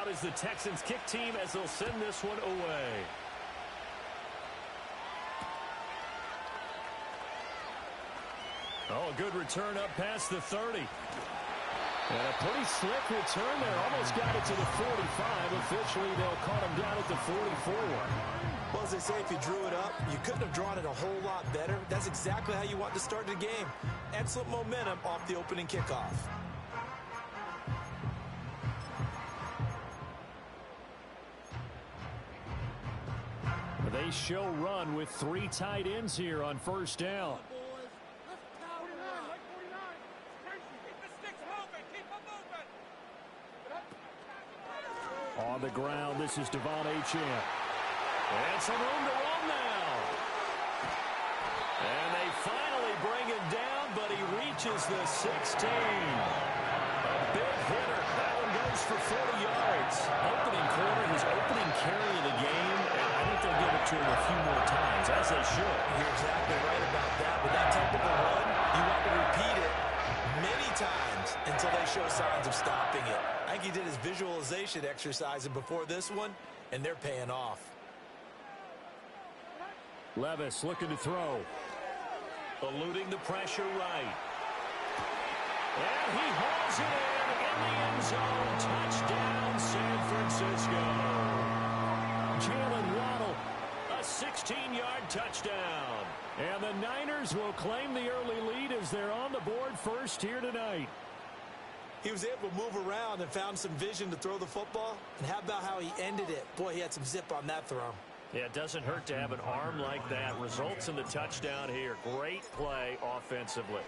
out is the Texans kick team as they'll send this one away. Oh, a good return up past the 30. And a pretty slick return there. Almost got it to the 45. Officially, they'll caught him down at the 44. Well, as they say, if you drew it up, you couldn't have drawn it a whole lot better. That's exactly how you want to start the game. Excellent momentum off the opening kickoff. They show run with 3 tight ends here on first down. On the ground, this is Devon Achane. And some room to run now. And they finally bring him down, but he reaches the 16. A big hitter. That one goes for 40 yards. Opening quarter, his opening carry of the game, and I think they'll give it to him a few more times, as they should. You're exactly right about that. With that type of a run, you want to repeat it many times until they show signs of stopping it. I think he did his visualization exercise before this one, and they're paying off. Levis looking to throw. Eluding the pressure right. And he hauls it in the end zone. Touchdown, San Francisco. Jalen Waddle, a 16-yard touchdown. And the Niners will claim the early lead as they're on the board first here tonight. He was able to move around and found some vision to throw the football. And how about how he ended it? Boy, he had some zip on that throw. Yeah, it doesn't hurt to have an arm like that. Results in the touchdown here. Great play offensively.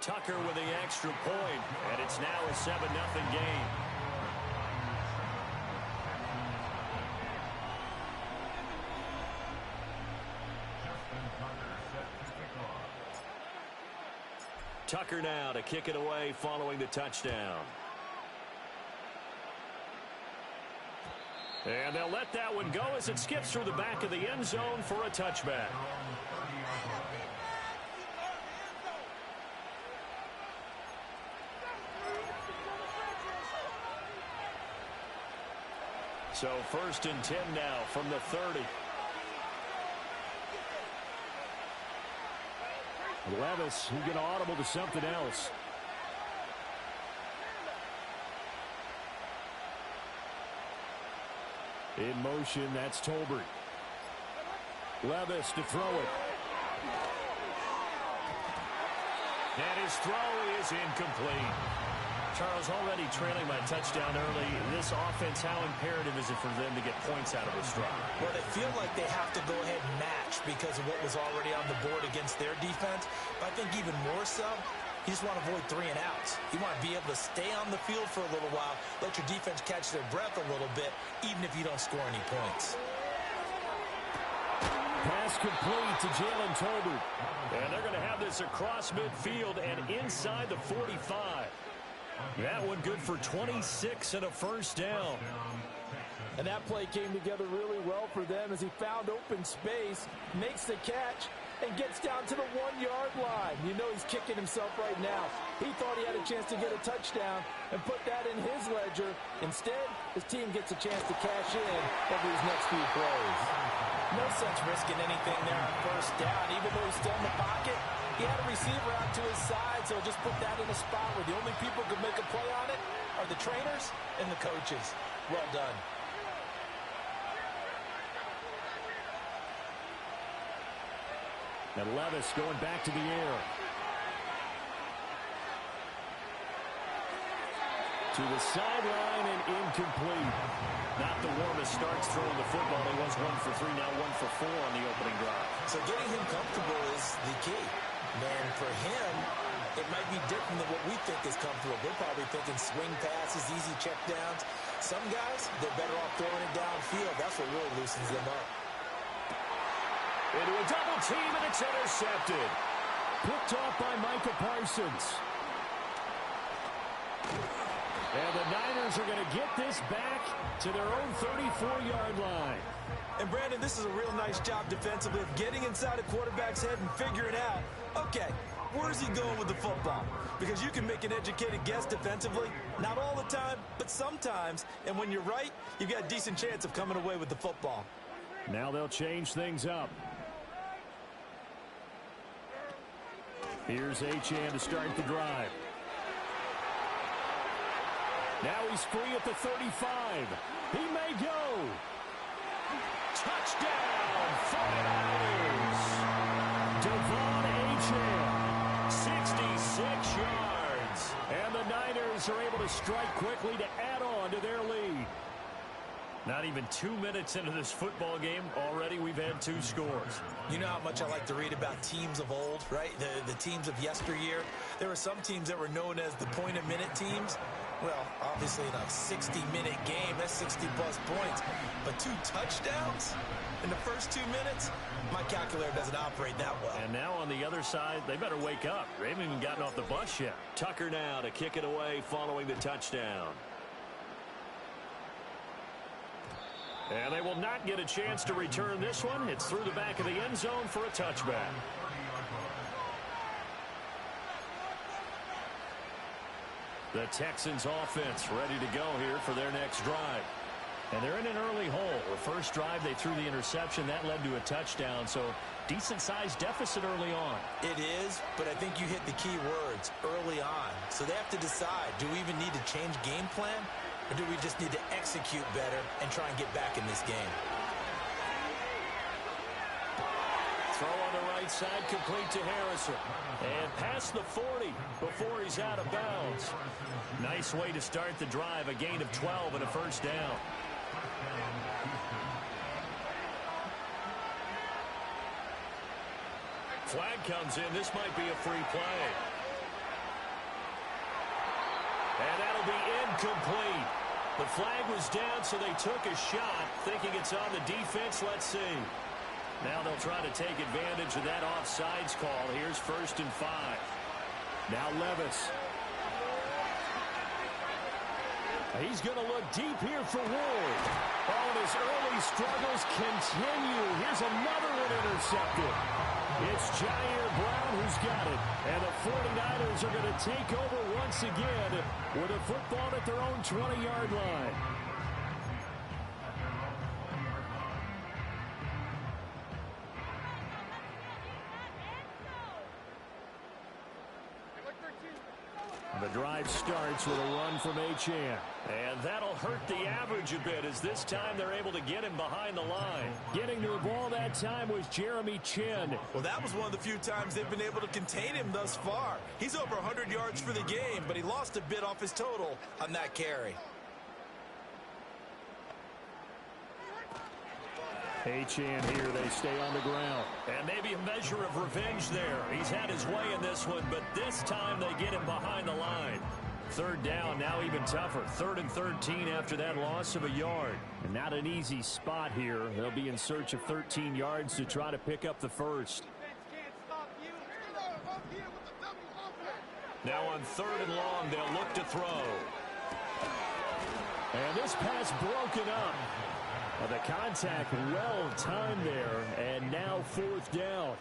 Tucker with the extra point, and it's now a 7-0 game. Tucker now to kick it away following the touchdown. And they'll let that one go as it skips through the back of the end zone for a touchback. So 1st and 10 now from the 30. Levis, who get audible to something else. In motion, that's Tolbert. Levis to throw it. And his throw is incomplete. Charles, already trailing by touchdown early. This offense, how imperative is it for them to get points out of this drive? Well, they feel like they have to go ahead and match because of what was already on the board against their defense. But I think even more so, you just want to avoid 3 and outs. You want to be able to stay on the field for a little while, let your defense catch their breath a little bit, even if you don't score any points. Pass complete to Jalen Tolbert. And they're going to have this across midfield and inside the 45. That one good for 26 and a first down. And that play came together really well for them as he found open space, makes the catch, and gets down to the 1-yard line. You know he's kicking himself right now. He thought he had a chance to get a touchdown and put that in his ledger. Instead, his team gets a chance to cash in over his next few plays. No sense risking anything there on first down. Even though he's still in the pocket, he had a receiver out to his side, so just put that in a spot where the only people who can make a play on it are the trainers and the coaches. Well done. And Levis going back to the air. To the sideline and incomplete. Not the warmest starts throwing the football. He was 1 for 3, now 1 for 4 on the opening drive. So getting him comfortable is the key. Man, for him, it might be different than what we think is comfortable. They're probably thinking swing passes, easy check downs. Some guys, they're better off throwing it downfield. That's what really loosens them up. Into a double team, and it's intercepted. Picked off by Micah Parsons. And the Niners are going to get this back to their own 34-yard line. And, Brandon, this is a real nice job defensively of getting inside a quarterback's head and figuring out, okay, Where's he going with the football? Because you can make an educated guess defensively. Not all the time, but sometimes. And when you're right, you've got a decent chance of coming away with the football. Now they'll change things up. Here's Achane to start the drive. Now he's free at the 35. He may go. Touchdown, 49ers. Devon Achane, 66 yards. And the Niners are able to strike quickly to add on to their lead. Not even 2 minutes into this football game, already we've had 2 scores. You know how much I like to read about teams of old, right? The teams of yesteryear. There were some teams that were known as the point-a-minute teams. Well, obviously in a 60-minute game, that's 60-plus points. But 2 touchdowns in the first 2 minutes? My calculator doesn't operate that well. And now on the other side, they better wake up. They haven't even gotten off the bus yet. Tucker now to kick it away following the touchdown. And they will not get a chance to return this one. It's through the back of the end zone for a touchback. The Texans offense ready to go here for their next drive. And they're in an early hole. The first drive, they threw the interception. That led to a touchdown. So decent-sized deficit early on. It is, but I think you hit the key words, early on. So they have to decide, do we even need to change game plan? Or do we just need to execute better and try and get back in this game? Throw on the right side, complete to Harrison. And past the 40 before he's out of bounds. Nice way to start the drive, a gain of 12 and a first down. Flag comes in. This might be a free play. And that'll be incomplete. The flag was down, so they took a shot, thinking it's on the defense. Let's see. Now they'll try to take advantage of that offsides call. Here's 1st and 5. Now Levis. He's going to look deep here for Ward. Oh, and his early struggles continue. Here's another one intercepted. It's Jair Brown who's got it. And the 49ers are going to take over once again with a football at their own 20-yard line. The drive starts with a run from Achane. And that'll hurt the average a bit as this time they're able to get him behind the line. Getting to the ball that time was Jeremy Chin. Well, that was one of the few times they've been able to contain him thus far. He's over 100 yards for the game, but he lost a bit off his total on that carry. Achane here, they stay on the ground. And maybe a measure of revenge there. He's had his way in this one, but this time they get him behind the line. 3rd down, now even tougher. 3rd and 13 after that loss of a yard. And not an easy spot here. They'll be in search of 13 yards to try to pick up the first. Now on 3rd and long, they'll look to throw. And this pass broken up. The contact well timed there, and now 4th down.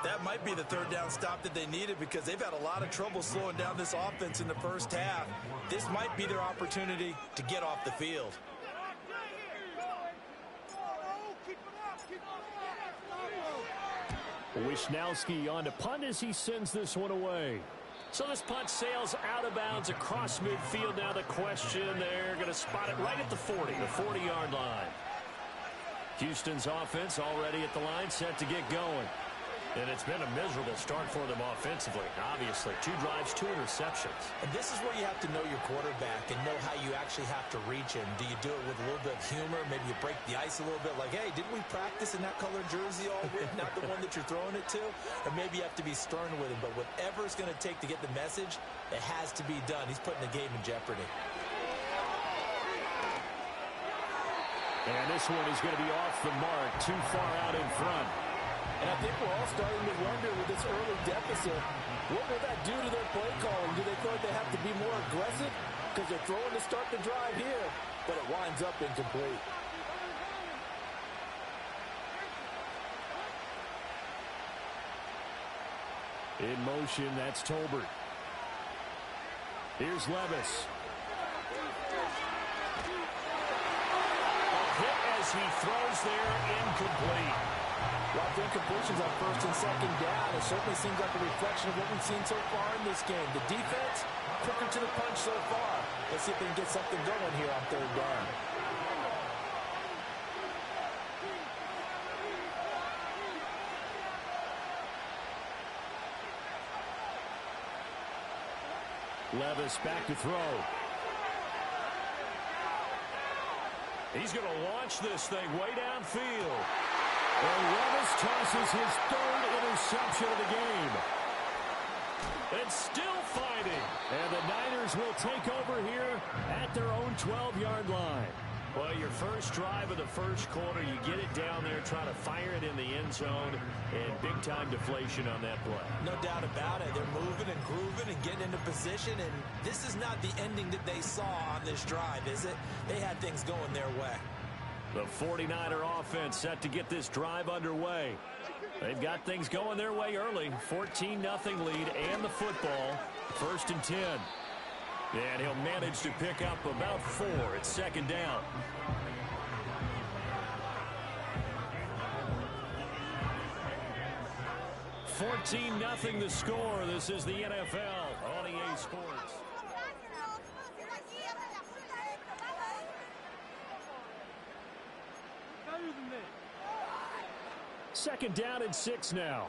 That might be the 3rd down stop that they needed because they've had a lot of trouble slowing down this offense in the first half. This might be their opportunity to get off the field. Wisnowski on to punt as he sends this one away. So this punt sails out of bounds across midfield. Now the question, they're going to spot it right at the 40, the 40-yard line. Houston's offense already at the line, set to get going. And it's been a miserable start for them offensively. Obviously, 2 drives, 2 interceptions. And this is where you have to know your quarterback and know how you actually have to reach him. Do you do it with a little bit of humor? Maybe you break the ice a little bit like, hey, didn't we practice in that color jersey all week? Not the one that you're throwing it to? Or maybe you have to be stern with him. But whatever it's going to take to get the message, it has to be done. He's putting the game in jeopardy. And this one is going to be off the mark, too far out in front. And I think we're all starting to wonder with this early deficit, what will that do to their play calling? Do they feel like they have to be more aggressive? Because they're throwing to start the drive here, but it winds up incomplete. In motion, that's Tolbert. Here's Levis. A hit as he throws there, incomplete. Well, the incompletions on first and second down, it certainly seems like a reflection of what we've seen so far in this game. The defense, quicker to the punch so far. Let's see if they can get something going here on third down. Levis back to throw. He's going to launch this thing way downfield. And Levis tosses his third interception of the game. And still fighting. And the Niners will take over here at their own 12-yard line. Well, your first drive of the first quarter, you get it down there, try to fire it in the end zone, and big-time deflation on that play. No doubt about it. They're moving and grooving and getting into position, and this is not the ending that they saw on this drive, is it? They had things going their way. The 49er offense set to get this drive underway. They've got things going their way early. 14-0 lead and the football. 1st and 10. And he'll manage to pick up about 4 at second down. $14-0 the score. This is the NFL on EA Sports. Second down and 6 now.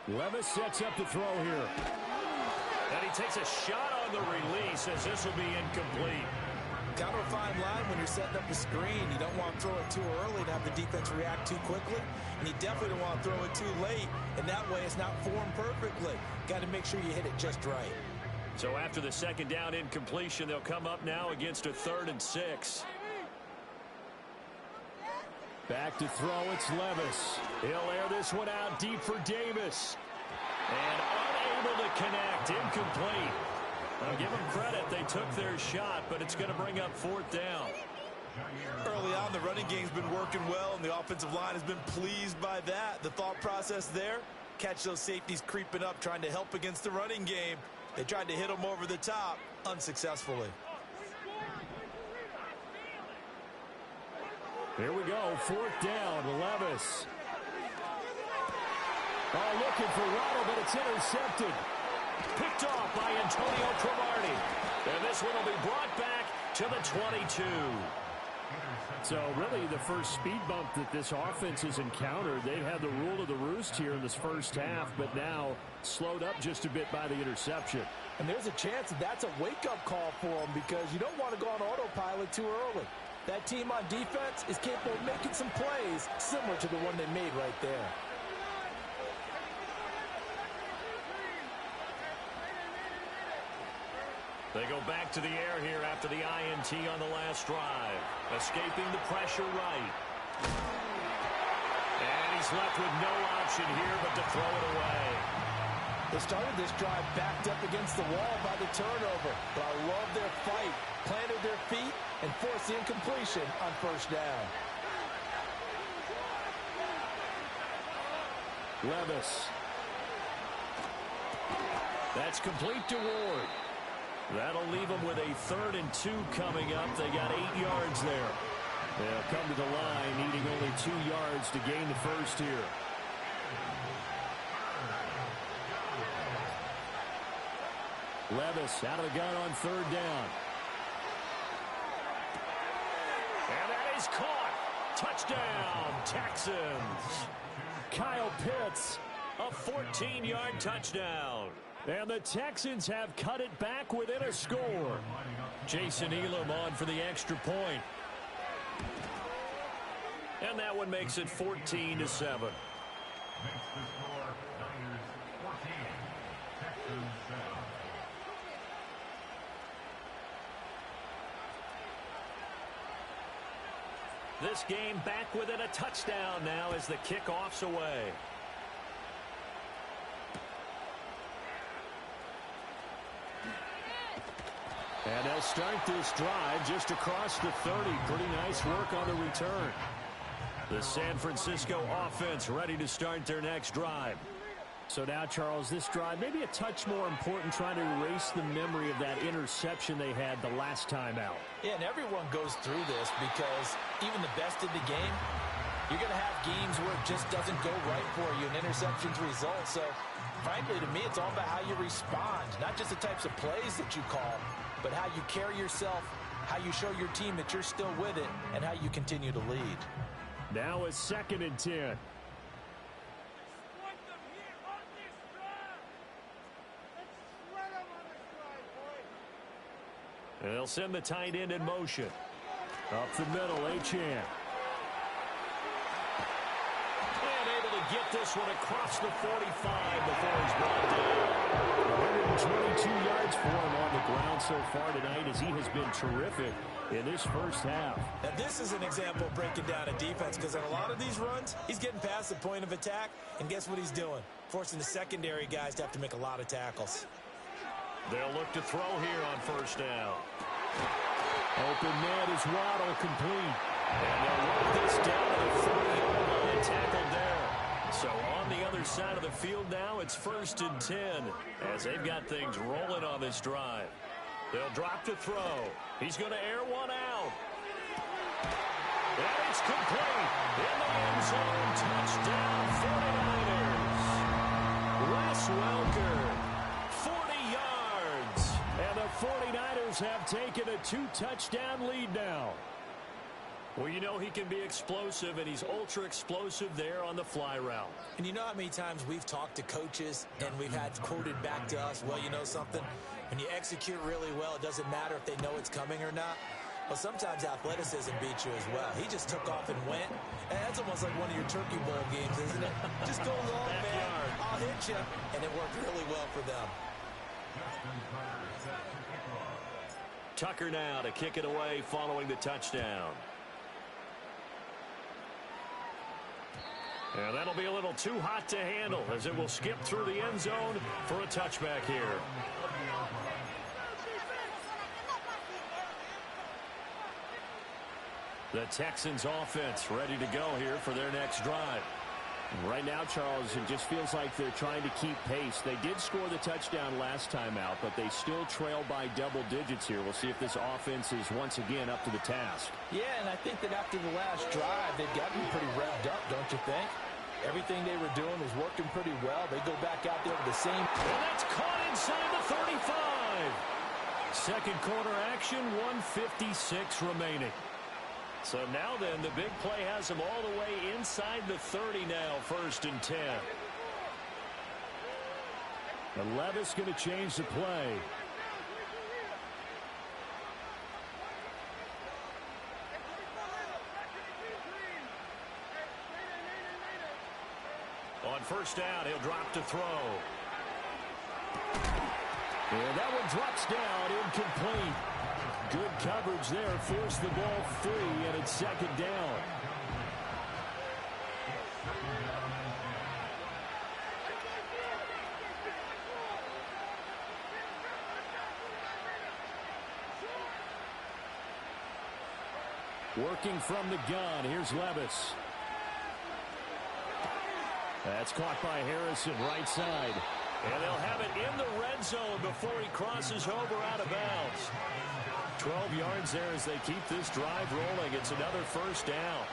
Levis sets up to throw here. And he takes a shot on the release as this will be incomplete. Kind of a fine line when you're setting up a screen. You don't want to throw it too early to have the defense react too quickly. And you definitely don't want to throw it too late. And that way it's not formed perfectly. Got to make sure you hit it just right. So after the second down incompletion, they'll come up now against a 3rd and 6. Back to throw, it's Levis. He'll air this one out deep for Davis. And unable to connect, incomplete. Now give them credit, they took their shot, but it's going to bring up 4th down. Early on, the running game's been working well, and the offensive line has been pleased by that. The thought process there, catch those safeties creeping up, trying to help against the running game. They tried to hit them over the top, unsuccessfully. Here we go, 4th down, Levis. Oh, looking for Waddle, but it's intercepted. Picked off by Antonio Cromartie. And this one will be brought back to the 22. So really the first speed bump that this offense has encountered. They've had the rule of the roost here in this first half, but now slowed up just a bit by the interception. And there's a chance that that's a wake-up call for them because you don't want to go on autopilot too early. That team on defense is capable of making some plays similar to the one they made right there. They go back to the air here after the INT on the last drive. Escaping the pressure right. And he's left with no option here but to throw it away. They started this drive backed up against the wall by the turnover, but I love their fight. Planted their feet and forced the incompletion on 1st down. Levis. That's complete to Ward. That'll leave them with a 3rd and 2 coming up. They got 8 yards there. They'll come to the line needing only 2 yards to gain the first here. Levis out of the gun on 3rd down. And that is caught. Touchdown, Texans. Kyle Pitts, a 14-yard touchdown. And the Texans have cut it back within a score. Jason Elam on for the extra point. And that one makes it 14-7. This game back within a touchdown now as the kickoff's away. And they'll start this drive just across the 30. Pretty nice work on the return. The San Francisco offense ready to start their next drive. So now, Charles, this drive maybe a touch more important, trying to erase the memory of that interception they had the last time out. Yeah, and everyone goes through this because even the best in the game, you're going to have games where it just doesn't go right for you and interceptions result. So, frankly, to me, it's all about how you respond, not just the types of plays that you call, but how you carry yourself, how you show your team that you're still with it, and how you continue to lead. Now it's 2nd and 10. And they'll send the tight end in motion. Up the middle, Achane. And able to get this one across the 45 before he's brought down. 122 yards for him on the ground so far tonight, as he has been terrific in this first half. Now, this is an example of breaking down a defense, because on a lot of these runs, he's getting past the point of attack, and guess what he's doing? Forcing the secondary guys to have to make a lot of tackles. They'll look to throw here on first down. Open man is Waddle, complete. And they'll work this down to the 40-yard line, tackled there. So on the other side of the field now, it's 1st and 10 as they've got things rolling on this drive. They'll drop to throw. He's going to air one out. And it's complete. In the end zone, touchdown 49ers. Wes Welker, 40 yards. And the 49ers have taken a 2-touchdown lead now. Well, you know he can be explosive, and he's ultra-explosive there on the fly route. And you know how many times we've talked to coaches and we've had quoted back to us, well, you know something? When you execute really well, it doesn't matter if they know it's coming or not. Well, sometimes athleticism beats you as well. He just took off and went. And that's almost like one of your Turkey Bowl games, isn't it? Just go long, man. I'll hit you. And it worked really well for them. Tucker now to kick it away following the touchdown. And that'll be a little too hot to handle as it will skip through the end zone for a touchback here. The Texans offense ready to go here for their next drive. Right now, Charles, it just feels like they're trying to keep pace. They did score the touchdown last time out, but they still trail by double digits here. We'll see if this offense is once again up to the task. Yeah, and I think that after the last drive, they've gotten pretty revved up, don't you think? Everything they were doing was working pretty well. They go back out there with the same. And that's caught inside the 35. Second quarter action, 1:56 remaining. So now then, the big play has him all the way inside the 30 now, 1st and 10. And Levis going to change the play. On first down, he'll drop to throw. And that one drops down, incomplete. Good coverage there, forced the ball free, and it's 2nd down. Working from the gun, here's Levis. That's caught by Harrison, right side. And they'll have it in the red zone before he crosses over out of bounds. 12 yards there as they keep this drive rolling. It's another first down.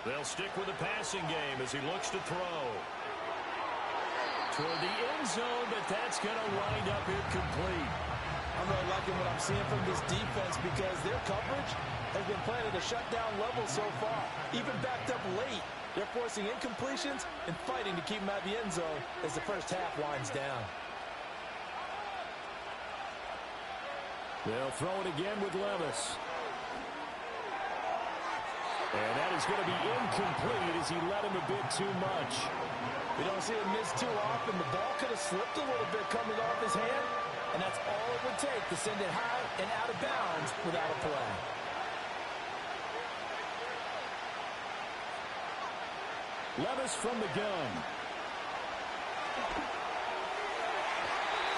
They'll stick with the passing game as he looks to throw. Toward the end zone, but that's going to wind up incomplete. I'm really liking what I'm seeing from this defense because their coverage has been playing at a shutdown level so far. Even backed up late, they're forcing incompletions and fighting to keep them out of the end zone as the first half winds down. They'll throw it again with Levis. And that is going to be incomplete as he let him a bit too much. We don't see him miss too often. The ball could have slipped a little bit coming off his hand, and that's all it would take to send it high and out of bounds without a play. Levis from the gun.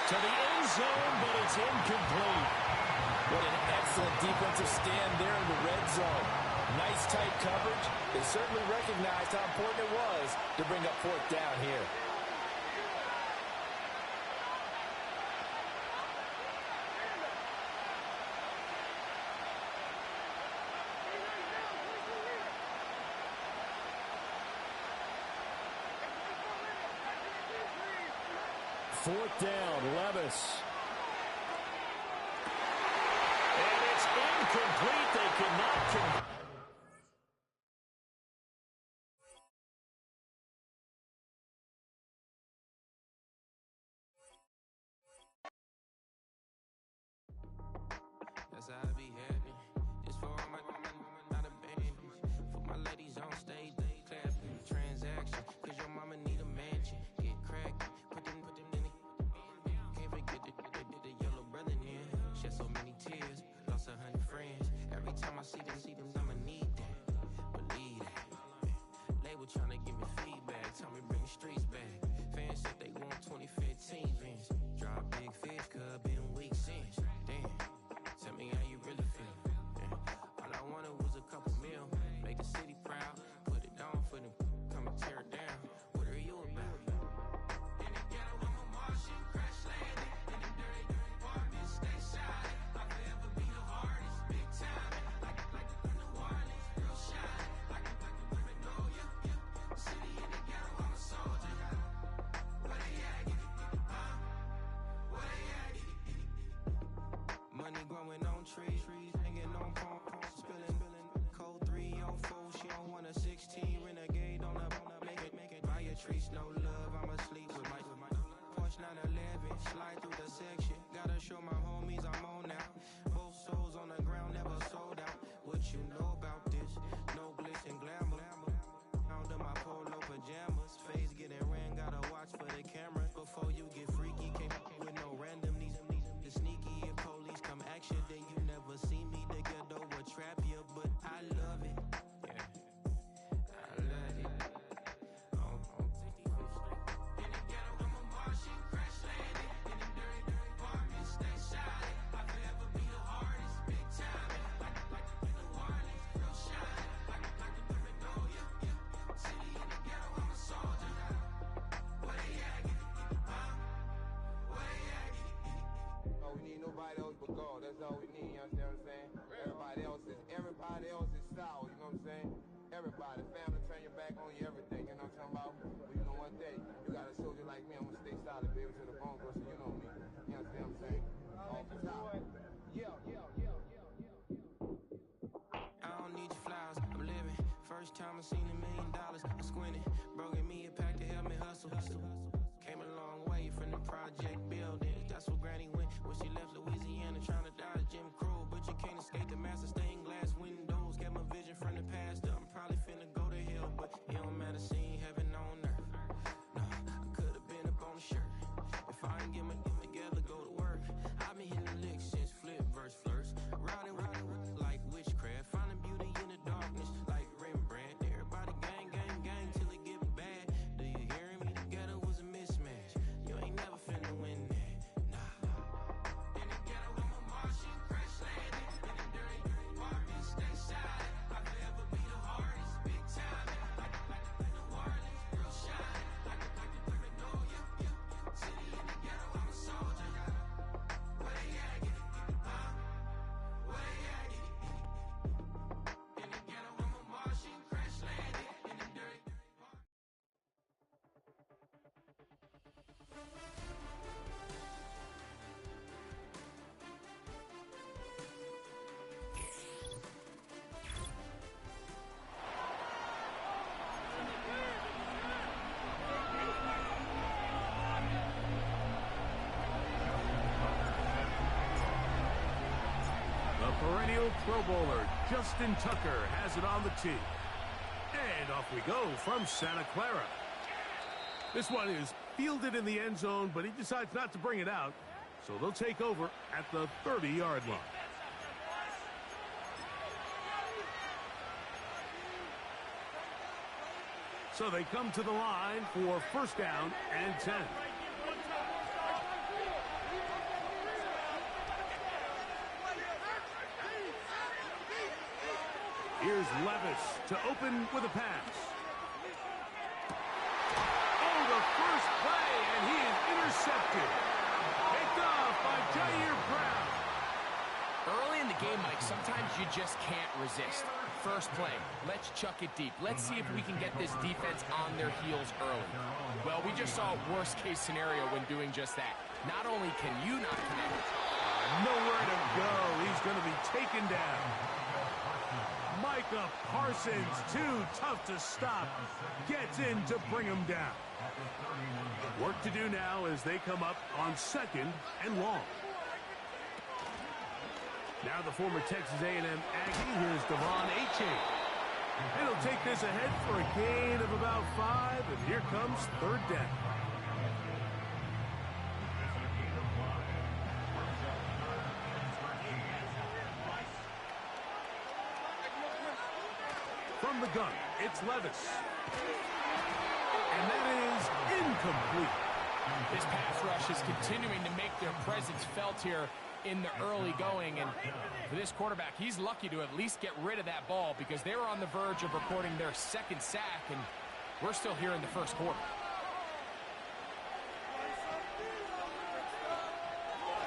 To the end zone, but it's incomplete. What an excellent defensive stand there in the red zone. Nice tight coverage. They certainly recognized how important it was to bring up fourth down here. Fourth down, Levis. And it's incomplete. They cannot That's how I be having. Just for all my not abandoned. For my ladies on stage, they clapping. Transaction, cause your mama need a mansion. Get cracked, put them in the. Can't forget the yellow brother in. Shed so many tears, lost 100 friends. Every time I see them, I'ma need that. Believe that. Label tryna give me feedback, tell me bring the streets back. Fans said they want 2015 Vince. Drop big fish, cuz been weeks since. Damn. Tell me how you really feel. Yeah. All I wanted was a couple mil. Make the city proud. Put it down for them. Come and tear it down. What are you about? In the ghetto, I'm a Martian. Crash landing. In the dirty apartments. Stay shining. I'll forever be the hardest. Big time. Like New Orleans. Real shine. Like a women know you. City in the ghetto, I'm a soldier. Where they at? Where they at? Money growing on trees, hanging on palm, spilling, code 304. She don't want a 16, renegade on a make it. Buy a trees, no love. I'ma sleep with my Porsche 911, slide through the section. Gotta show my homies I'm on now. Both souls on the ground, never sold out. What you know about this? No glitz and glamour. Under my polo pajamas, face getting ran. Gotta watch for the cameras before you get freaky. Came with no random these sneaky. If police come action, then you never see me. The ghetto will trap you, but I love it. Yeah, I love it. In the ghetto, I'm a Martian, crash landing. In the dirty apartments, stay shining. I'll forever be the hardest. Big time, like New Orleans, real shine. Like the women know you. City in the ghetto, I'm a soldier. Where they at? Where they at? Oh, we need nobody else but God. That's all we need, you understand what I'm saying? Everybody else is sour, you know what I'm saying? Everybody, family, turn your back on you, everything, you know what I'm talking about? But you know one day, you got a soldier like me, I'm gonna stay solid, baby, to the bone, bro, so you know me. You understand what I'm saying? Off the top. I don't need your flowers, I'm living. First time I seen $1 million, I'm squinting. Bro, give me a pack to help me hustle. Came a long way from the project buildings. That's where Granny went when she left Louisiana, trying to dodge Jim Crow. But you can't escape the master stained glass windows. Get my vision from the past. I'm probably finna go to hell, but it don't matter, seeing heaven on earth. No, I could've been up on the shirt. If I ain't get my together, go to work. I've been hitting the licks since flip verse first. Riding like witchcraft, finding beauty in the darkness like Rembrandt. Everybody gang till it get bad. Do you hear me? The ghetto was a mismatch. You ain't never finna win that. Nah. In the ghetto, I'm a Martian, crash landing. In the dirty apartments, stay shining. I'll forever be the hardest. Big time, like New Orleans, real shine. Like the women know you. City in the ghetto, I'm a soldier. Where they at? Where they at? In the ghetto, I'm a Martian, crash landing. In the dirty The perennial Pro Bowler, Justin Tucker, has it on the tee. And off we go from Santa Clara. This one is fielded in the end zone, but he decides not to bring it out. So they'll take over at the 30-yard line. So they come to the line for first down and 10. Here's Levis to open with a pass. Oh, the first play, and he is intercepted. Picked off by Jair Brown. Early in the game, Mike, sometimes you just can't resist. First play, let's chuck it deep. Let's see if we can get this defense on their heels early. Well, we just saw a worst-case scenario when doing just that. Not only can you not connect. Nowhere to go. He's going to be taken down. Micah Parsons, too tough to stop, gets in to bring him down. Work to do now as they come up on second and long. Now the former Texas A&M Aggie, here's Devon Achane. And he'll take this ahead for a gain of about 5, and here comes third down. From the gun, it's Levis. And that is incomplete. This pass rush is continuing to make their presence felt here in the early going. And for this quarterback, he's lucky to at least get rid of that ball because they were on the verge of recording their second sack, and we're still here in the first quarter.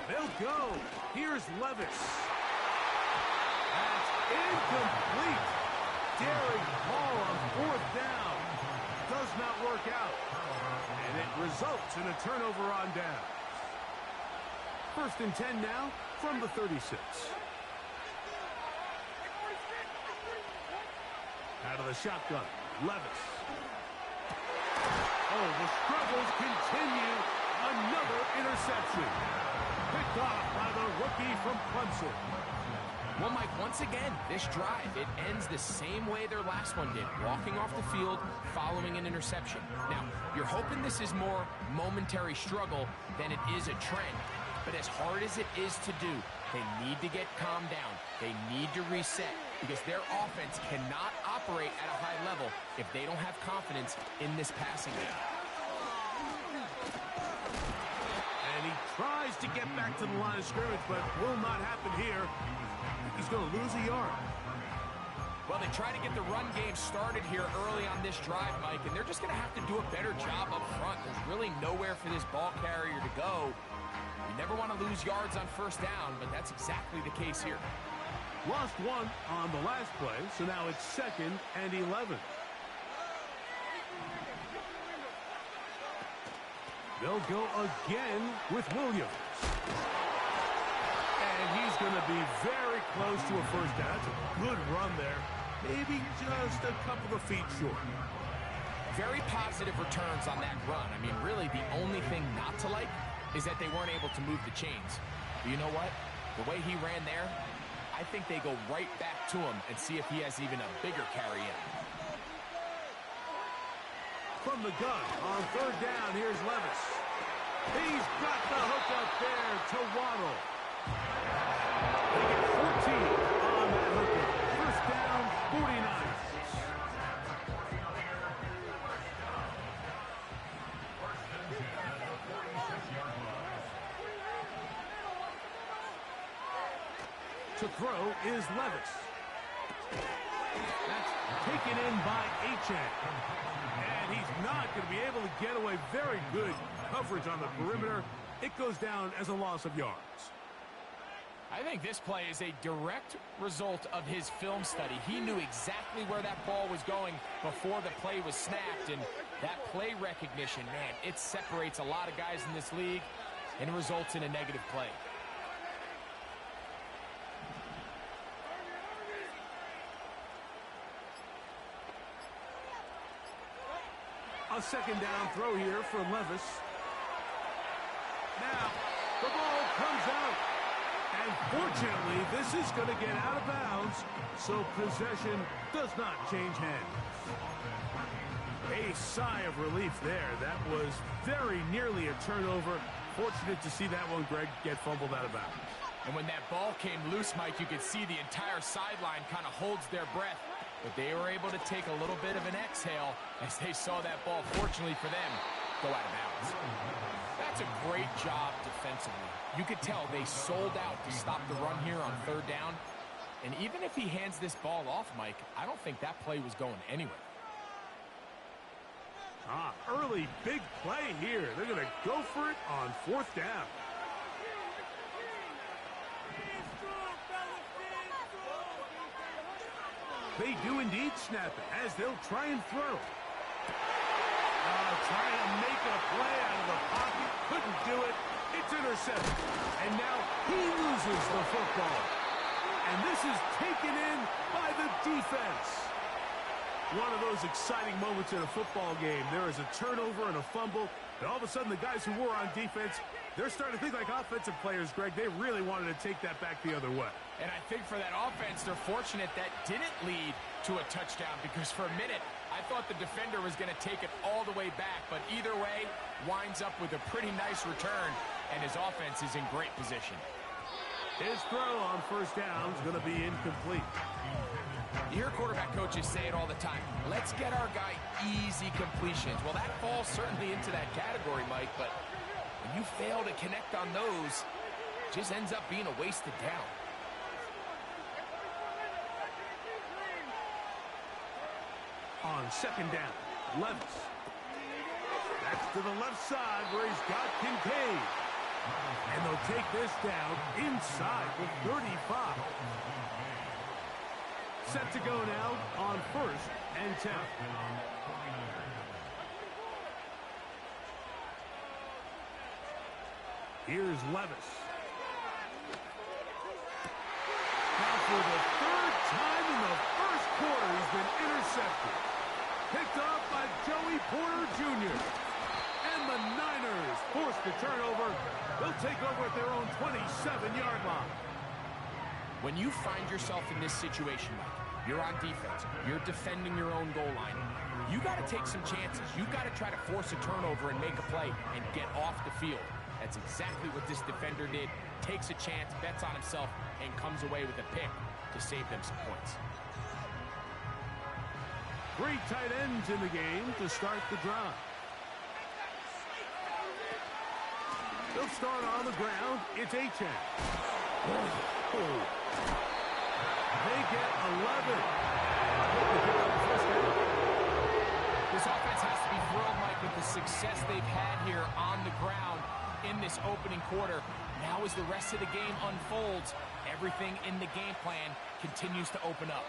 They'll go. Here's Levis. That's incomplete. Derek Hall on fourth down. Does not work out. And it results in a turnover on down. First and 10 now from the 36. Out of the shotgun, Levis. Oh, the struggles continue. Another interception. Picked off by the rookie from Clemson. Well, Mike, once again, this drive, it ends the same way their last one did, walking off the field following an interception. Now, you're hoping this is more momentary struggle than it is a trend. But as hard as it is to do, they need to get calmed down. They need to reset because their offense cannot operate at a high level if they don't have confidence in this passing game. And he tries to get back to the line of scrimmage, but will not happen here. He's going to lose a yard. Well, they try to get the run game started here early on this drive, Mike, and they're just going to have to do a better job up front. There's really nowhere for this ball carrier to go. You never want to lose yards on first down, but that's exactly the case here. Lost one on the last play, so now it's second and 11. They'll go again with Williams. And he's going to be very close to a first down. That's a good run there. Maybe just a couple of feet short. Very positive returns on that run. I mean, really, the only thing not to like is that they weren't able to move the chains. But you know what? The way he ran there, I think they go right back to him and see if he has even a bigger carry in. From the gun on third down, here's Levis. He's got the hook up there to Waddle. They get 14 on that hooker. First down, 49. To throw is Levis. That's taken in by Achane. And he's not going to be able to get away. Very good coverage on the perimeter. It goes down as a loss of yards. I think this play is a direct result of his film study. He knew exactly where that ball was going before the play was snapped, and that play recognition, man, it separates a lot of guys in this league and it results in a negative play. A second down throw here for Levis. Now, the ball comes out. And fortunately, this is going to get out of bounds, so possession does not change hands. A sigh of relief there. That was very nearly a turnover. Fortunate to see that one, Greg, get fumbled out of bounds. And when that ball came loose, Mike, you could see the entire sideline kind of holds their breath. but they were able to take a little bit of an exhale as they saw that ball, fortunately for them, go out of bounds. That's a great job defensively. You could tell they sold out to stop the run here on third down. And even if he hands this ball off, Mike, I don't think that play was going anywhere. Early big play here. They're going to go for it on fourth down. They do indeed snap it as they'll try and throw. Trying to make a play out of the pocket. Couldn't do it. It's intercepted. And now he loses the football. And this is taken in by the defense. One of those exciting moments in a football game. There is a turnover and a fumble. And all of a sudden, the guys who were on defense, they're starting to think like offensive players, Greg. They really wanted to take that back the other way. And I think for that offense, they're fortunate that didn't lead to a touchdown, because for a minute, I thought the defender was going to take it all the way back. But either way, winds up with a pretty nice return, and his offense is in great position. His throw on first down is going to be incomplete. You hear quarterback coaches say it all the time. Let's get our guy easy completions. Well, that falls certainly into that category, Mike, but when you fail to connect on those, it just ends up being a wasted down. On second down, Levis. That's to the left side where he's got Kincaid. And they'll take this down inside the 35. Set to go now on first and 10. Here's Levis. Now for the third time in the first quarter, he's been intercepted. Picked off by Joey Porter Jr. And the Niners force the turnover. They'll take over at their own 27-yard line. When you find yourself in this situation, Mike, you're on defense, you're defending your own goal line, you got to take some chances. You got to try to force a turnover and make a play and get off the field. That's exactly what this defender did. Takes a chance, bets on himself, and comes away with a pick to save them some points. 3 tight ends in the game to start the drive. They'll start on the ground. It's Achane. They get 11. This offense has to be thrilled, Mike, with the success they've had here on the ground in this opening quarter. Now as the rest of the game unfolds, everything in the game plan continues to open up.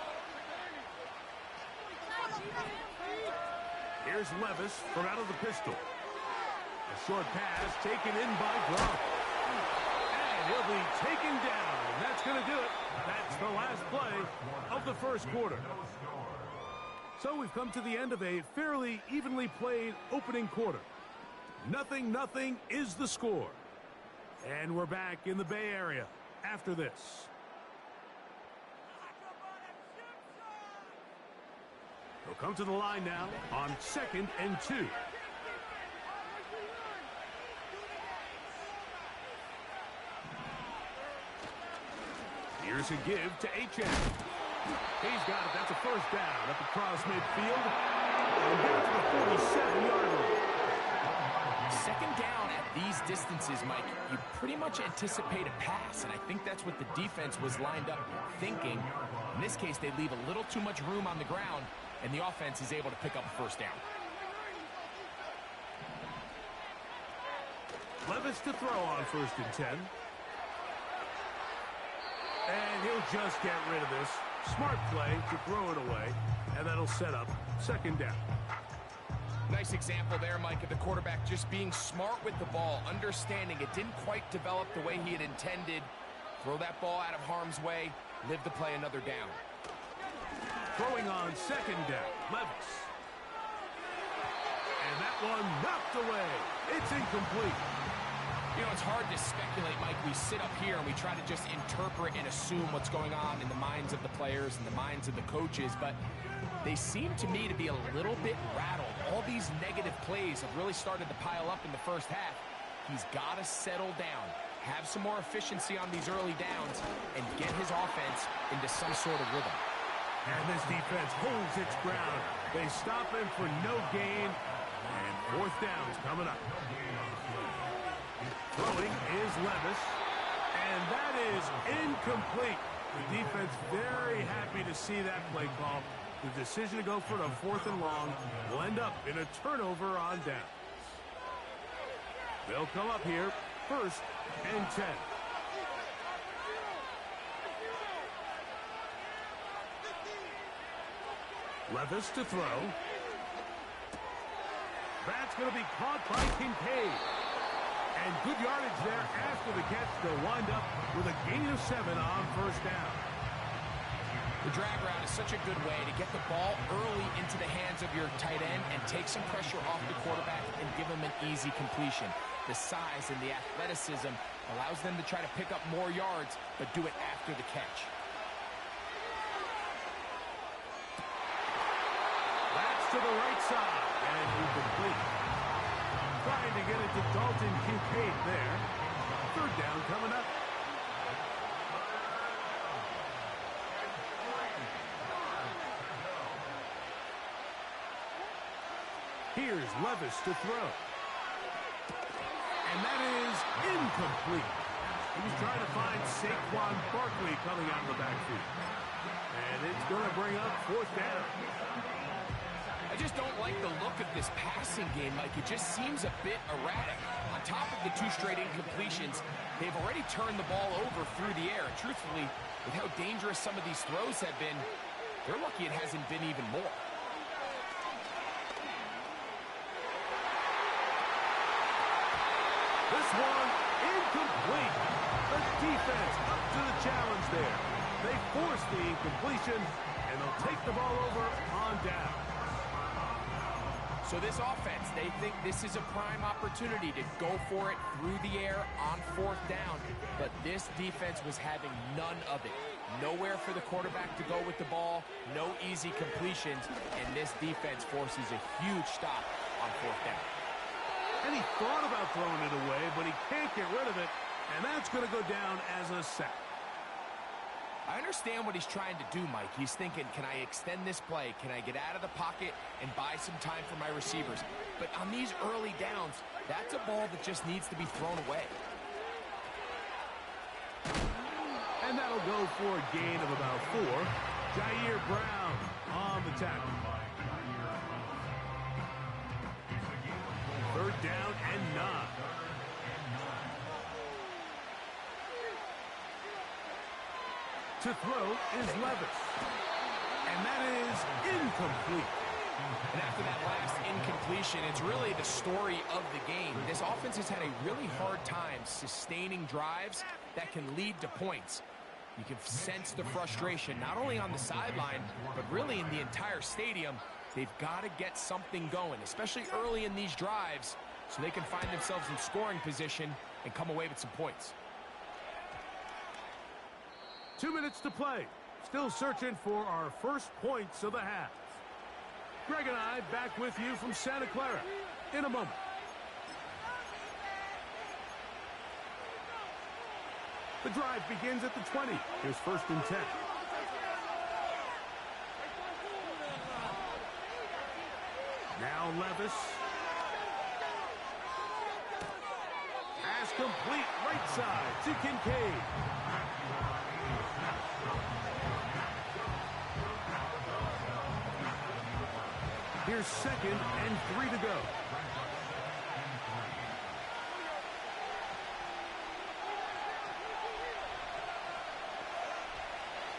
Here's Levis from out of the pistol. A short pass taken in by Gronk. And he'll be taken down. And that's going to do it. That's the last play of the first quarter. So we've come to the end of a fairly evenly played opening quarter. 0-0 is the score. And we're back in the Bay Area after this. They'll come to the line now on 2nd and 2. Here's a give to Achane. He's got it. That's a first down up across midfield. And down to the 47-yard line. Second down at these distances, Mike, you pretty much anticipate a pass, and I think that's what the defense was lined up thinking. In this case, they leave a little too much room on the ground, and the offense is able to pick up a first down. Levis to throw on 1st and 10. And he'll just get rid of this. Smart play to throw it away, and that'll set up 2nd down. Nice example there, Mike, of the quarterback just being smart with the ball, understanding it didn't quite develop the way he had intended. Throw that ball out of harm's way, live to play another down. Throwing on 2nd down, Levis. And that one knocked away. It's incomplete. You know, it's hard to speculate, Mike. We sit up here and we try to just interpret and assume what's going on in the minds of the players and the minds of the coaches, but they seem to me to be a little bit rattled. All these negative plays have really started to pile up in the first half. He's got to settle down, have some more efficiency on these early downs, and get his offense into some sort of rhythm. And this defense holds its ground. They stop him for no gain. And fourth down's coming up. Throwing is Levis. And that is incomplete. The defense very happy to see that play call. The decision to go for it on 4th and long will end up in a turnover on down. They'll come up here, 1st and 10. Levis to throw. That's going to be caught by Kincaid. And good yardage there after the catch. They'll wind up with a gain of 7 on 1st down. The drag route is such a good way to get the ball early into the hands of your tight end and take some pressure off the quarterback and give him an easy completion. The size and the athleticism allows them to try to pick up more yards, but do it after the catch. That's to the right side, and incomplete. Trying to get it to Dalton Kincaid there. 3rd down coming up. Here's Levis to throw. And that is incomplete. He was trying to find Saquon Barkley coming out of the backfield. And it's going to bring up 4th down. I just don't like the look of this passing game. Like, it just seems a bit erratic. On top of the 2 straight incompletions, they've already turned the ball over through the air. And truthfully, with how dangerous some of these throws have been, they're lucky it hasn't been even more. This one, incomplete. The defense up to the challenge there. They force the incompletion, and they'll take the ball over on down. So this offense, they think this is a prime opportunity to go for it through the air on 4th down. But this defense was having none of it. Nowhere for the quarterback to go with the ball, no easy completions, and this defense forces a huge stop on 4th down. And he thought about throwing it away, but he can't get rid of it, and that's going to go down as a sack. I understand what he's trying to do, Mike. He's thinking, can I extend this play? Can I get out of the pocket and buy some time for my receivers? But on these early downs, that's a ball that just needs to be thrown away. And that'll go for a gain of about 4. Jair Brown on the tackle. 3rd down and 9. To throw is Levis. And that is incomplete. And after that last incompletion, it's really the story of the game. This offense has had a really hard time sustaining drives that can lead to points. You can sense the frustration, not only on the sideline, but really in the entire stadium. They've got to get something going, especially early in these drives, so they can find themselves in scoring position and come away with some points. 2 minutes to play. Still searching for our first points of the half. Greg and I back with you from Santa Clara in a moment. The drive begins at the 20. Here's 1st and 10. Now Levis. Pass complete right side to Kincaid. Here's 2nd and 3 to go.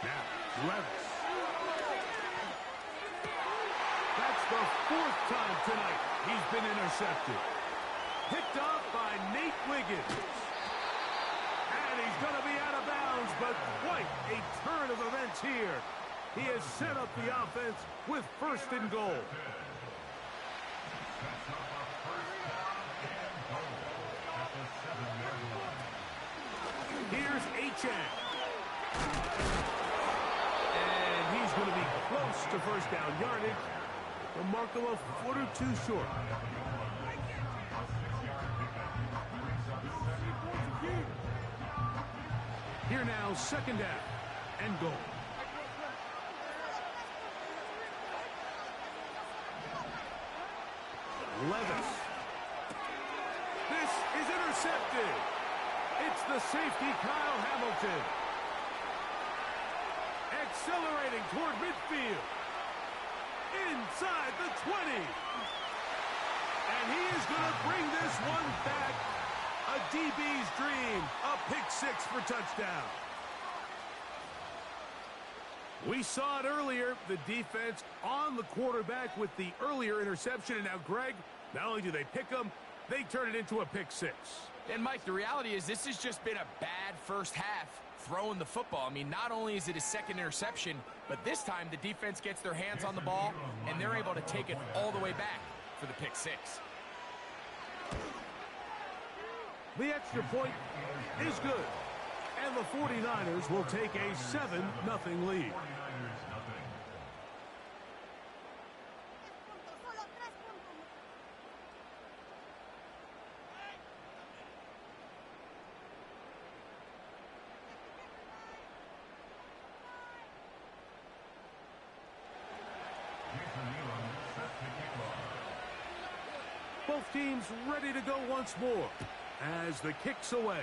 Now, Levis. That's the 4th time tonight he's been intercepted. Picked up by Nate Wiggins. And he's going to be out of bounds, but quite a turn of events here. He has set up the offense with 1st and goal. Here's Achane. And he's going to be close to 1st down yardage. The mark of a foot or 2 short. Here now, 2nd down and goal. Levis. This is intercepted. It's the safety, Kyle Hamilton. Accelerating toward midfield. Inside the 20. And he is going to bring this one back. A DB's dream. A pick six for touchdown. We saw it earlier, the defense on the quarterback with the earlier interception. And now, Greg, not only do they pick him, they turn it into a pick six. And, Mike, the reality is this has just been a bad first half throwing the football. I mean, not only is it his second interception, but this time the defense gets their hands on the ball, and they're able to take it all the way back for the pick six. The extra point is good. And the 49ers will take a 7-0 lead. Both teams ready to go once more as the kick's away.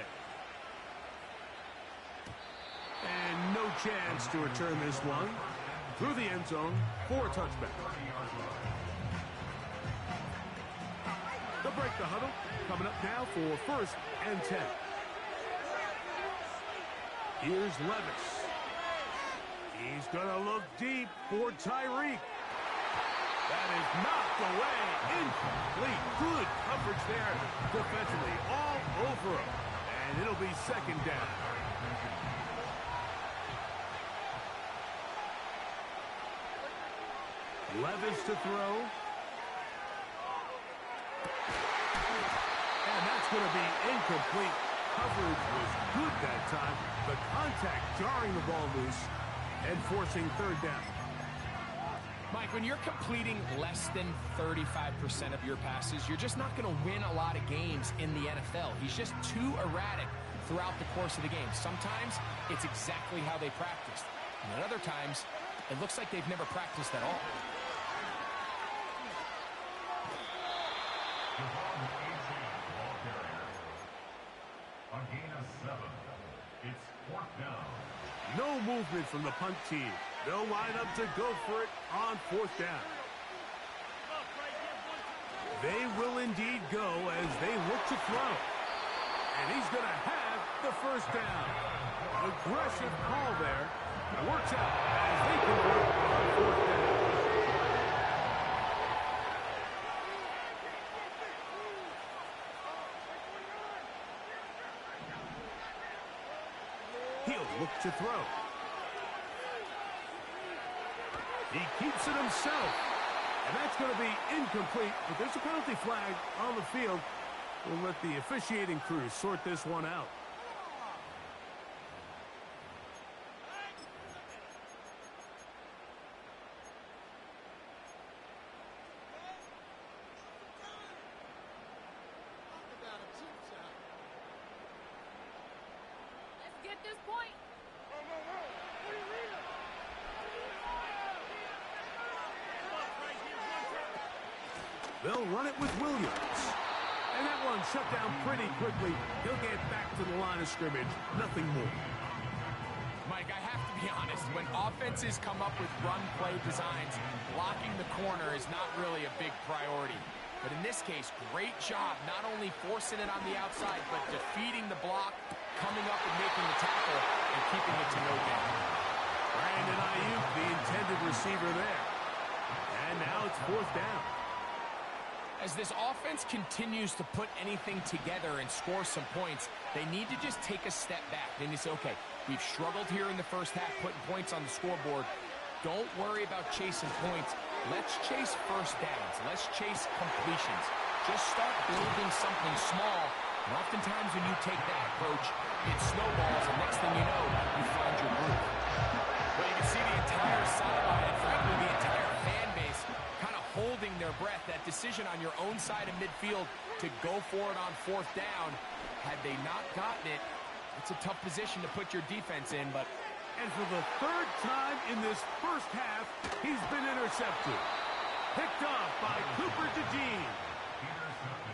And no chance to return this one through the end zone for a touchback. They'll break the huddle. Coming up now for 1st and 10. Here's Levis. He's going to look deep for Tyreek. That is knocked away. Incomplete. Good coverage there defensively all over him. And it'll be 2nd down. Levis to throw. And that's going to be incomplete. Coverage was good that time. The contact jarring the ball loose and forcing 3rd down. Mike, when you're completing less than 35% of your passes, you're just not going to win a lot of games in the NFL. He's just too erratic throughout the course of the game. Sometimes it's exactly how they practiced. And at other times, it looks like they've never practiced at all. A gain of 7. It's 4th down. No movement from the punt team. They'll line up to go for it on 4th down. They will indeed go as they look to throw. And he's going to have the 1st down. Aggressive call there. It works out as they convert on 4th down. He'll look to throw. He keeps it himself. And that's going to be incomplete. But there's a penalty flag on the field. We'll let the officiating crew sort this one out. Get this point. They'll run it with Williams. And that one shut down pretty quickly. He'll get back to the line of scrimmage. Nothing more. Mike, I have to be honest. When offenses come up with run-play designs, blocking the corner is not really a big priority. But in this case, great job not only forcing it on the outside, but defeating the block, coming up and making the tackle, and keeping it to no gain. Brandon Ayuk, the intended receiver there. And now it's 4th down. As this offense continues to put anything together and score some points, they need to just take a step back. And it's okay. We've struggled here in the first half putting points on the scoreboard. Don't worry about chasing points. Let's chase 1st downs. Let's chase completions. Just start building something small. And oftentimes when you take that approach, it snowballs, and next thing you know, you find your groove. Well, you can see the entire sideline and frankly the entire fan base kind of holding their breath. That decision on your own side of midfield to go for it on 4th down, had they not gotten it, it's a tough position to put your defense in, but... And for the 3rd time in this first half, he's been intercepted. Picked off by Cooper DeJean.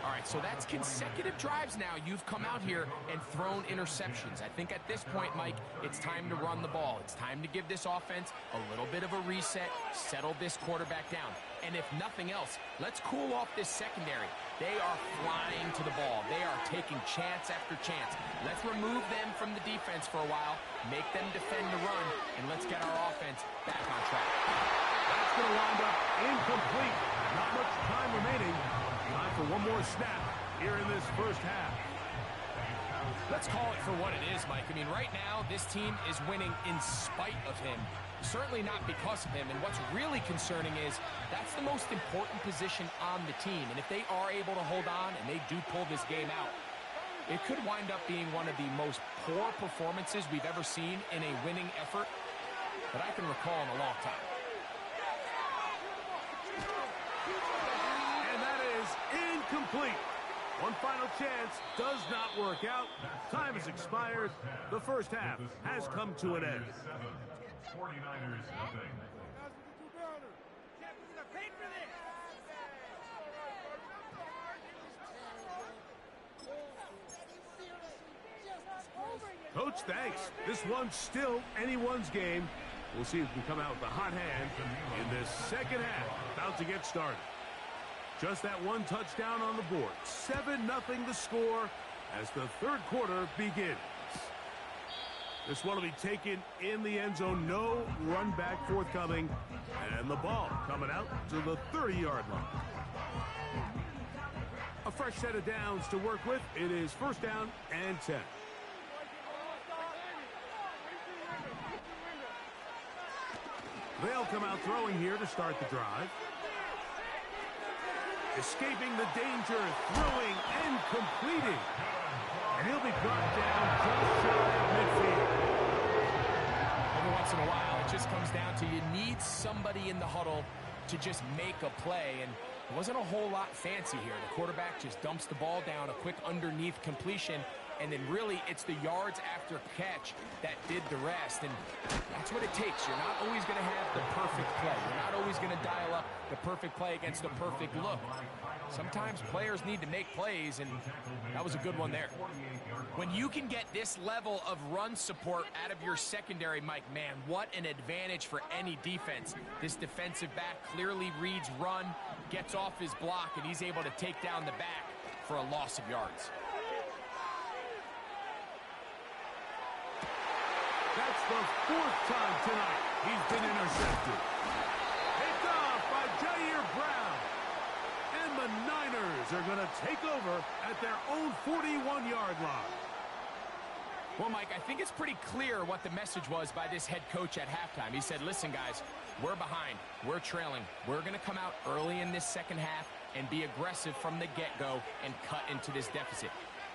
All right, so that's consecutive drives now. You've come out here and thrown interceptions. I think at this point, Mike, it's time to run the ball. It's time to give this offense a little bit of a reset, settle this quarterback down. And if nothing else, let's cool off this secondary. They are flying to the ball. They are taking chance after chance. Let's remove them from the defense for a while, make them defend the run, and let's get our offense back on track. That's going to wind up incomplete. Not much time remaining. Time for one more snap here in this first half. Let's call it for what it is, Mike. I mean, right now, this team is winning in spite of him. Certainly not because of him. And what's really concerning is that's the most important position on the team. And if they are able to hold on and they do pull this game out, it could wind up being one of the most poor performances we've ever seen in a winning effort that I can recall in a long time. And that is incomplete. One final chance does not work out. Time has expired. The first half has come to an end. 49ers nothing. Coach, thanks. This one's still anyone's game. We'll see if we can come out with a hot hand in this second half. About to get started. Just that one touchdown on the board. 7-0 the score as the third quarter begins. This one will be taken in the end zone. No run back forthcoming. And the ball coming out to the 30-yard line. A fresh set of downs to work with. It is first down and 10. They'll come out throwing here to start the drive. Escaping the danger, throwing and completing. And he'll be brought down just shy of midfield. Every once in a while, it just comes down to you need somebody in the huddle to just make a play. And it wasn't a whole lot fancy here. The quarterback just dumps the ball down, a quick underneath completion, and then really it's the yards after catch that did the rest. And that's what it takes. You're not always going to have the perfect play. You're not always going to dial up the perfect play against the perfect look. Sometimes players need to make plays, and that was a good one there. When you can get this level of run support out of your secondary, Mike, man, what an advantage for any defense. This defensive back clearly reads run, gets off his block, and he's able to take down the back for a loss of yards. That's the fourth time tonight he's been intercepted. Picked off by Jair Brown. And the Niners are going to take over at their own 41-yard line. Well, Mike, I think it's pretty clear what the message was by this head coach at halftime. He said, listen, guys, we're behind. We're trailing. We're going to come out early in this second half and be aggressive from the get-go and cut into this deficit.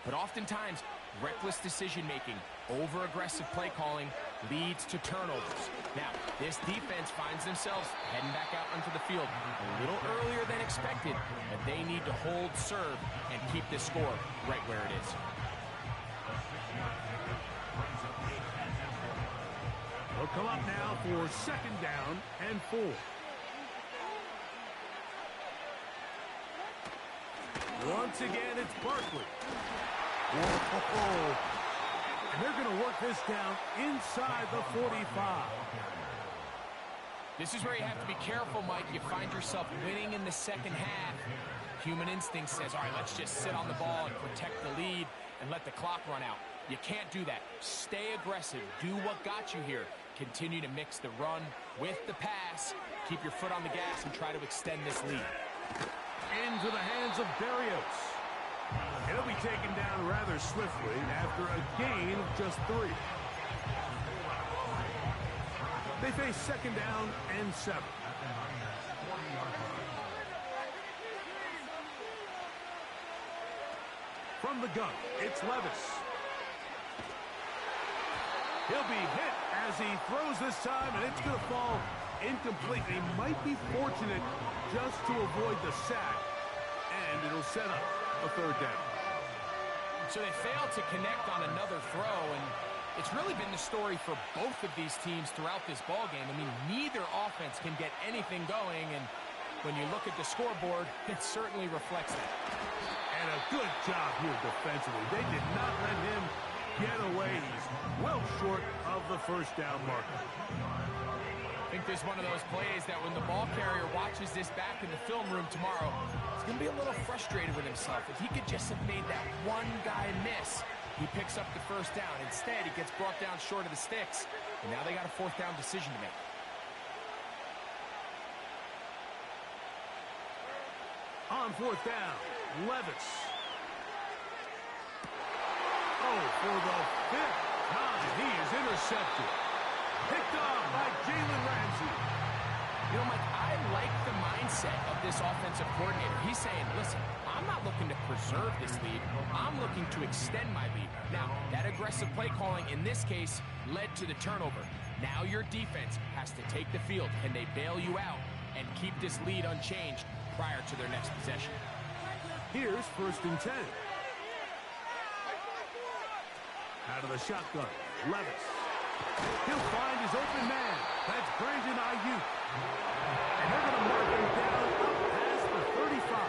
But oftentimes, reckless decision-making, over-aggressive play calling leads to turnovers. Now, this defense finds themselves heading back out onto the field a little earlier than expected, but they need to hold serve and keep this score right where it is. They'll come up now for second down and 4. Once again, it's Barkley. Whoa. And they're going to work this down inside the 45. This is where you have to be careful, Mike. You find yourself winning in the second half. Human instinct says, all right, let's just sit on the ball and protect the lead and let the clock run out. You can't do that. Stay aggressive. Do what got you here. Continue to mix the run with the pass. Keep your foot on the gas and try to extend this lead. Into the hands of Berrios. He'll be taken down rather swiftly after a gain of just 3. They face second down and 7. From the gun, it's Levis. He'll be hit as he throws this time, and it's going to fall incomplete. He might be fortunate just to avoid the sack, and it'll set up a third down. So they failed to connect on another throw, and it's really been the story for both of these teams throughout this ballgame. I mean, neither offense can get anything going, and when you look at the scoreboard, it certainly reflects that. And a good job here defensively. They did not let him get away. He's well short of the first down marker. I think there's one of those plays that when the ball carrier watches this back in the film room tomorrow, he's going to be a little frustrated with himself. If he could just have made that one guy miss, he picks up the first down. Instead, he gets brought down short of the sticks, and now they got a fourth down decision to make. On fourth down, Levis. Oh, for the fifth time, he is intercepted. Picked off by Jalen Ramsey. You know, Mike, I like the mindset of this offensive coordinator. He's saying, listen, I'm not looking to preserve this lead. I'm looking to extend my lead. Now, that aggressive play calling in this case led to the turnover. Now your defense has to take the field. Can they bail you out and keep this lead unchanged prior to their next possession? Here's 1st and 10. Out of the shotgun, Levis. He'll find his open man. That's Brandon Ayuk. And they're going to mark him down up past the 35.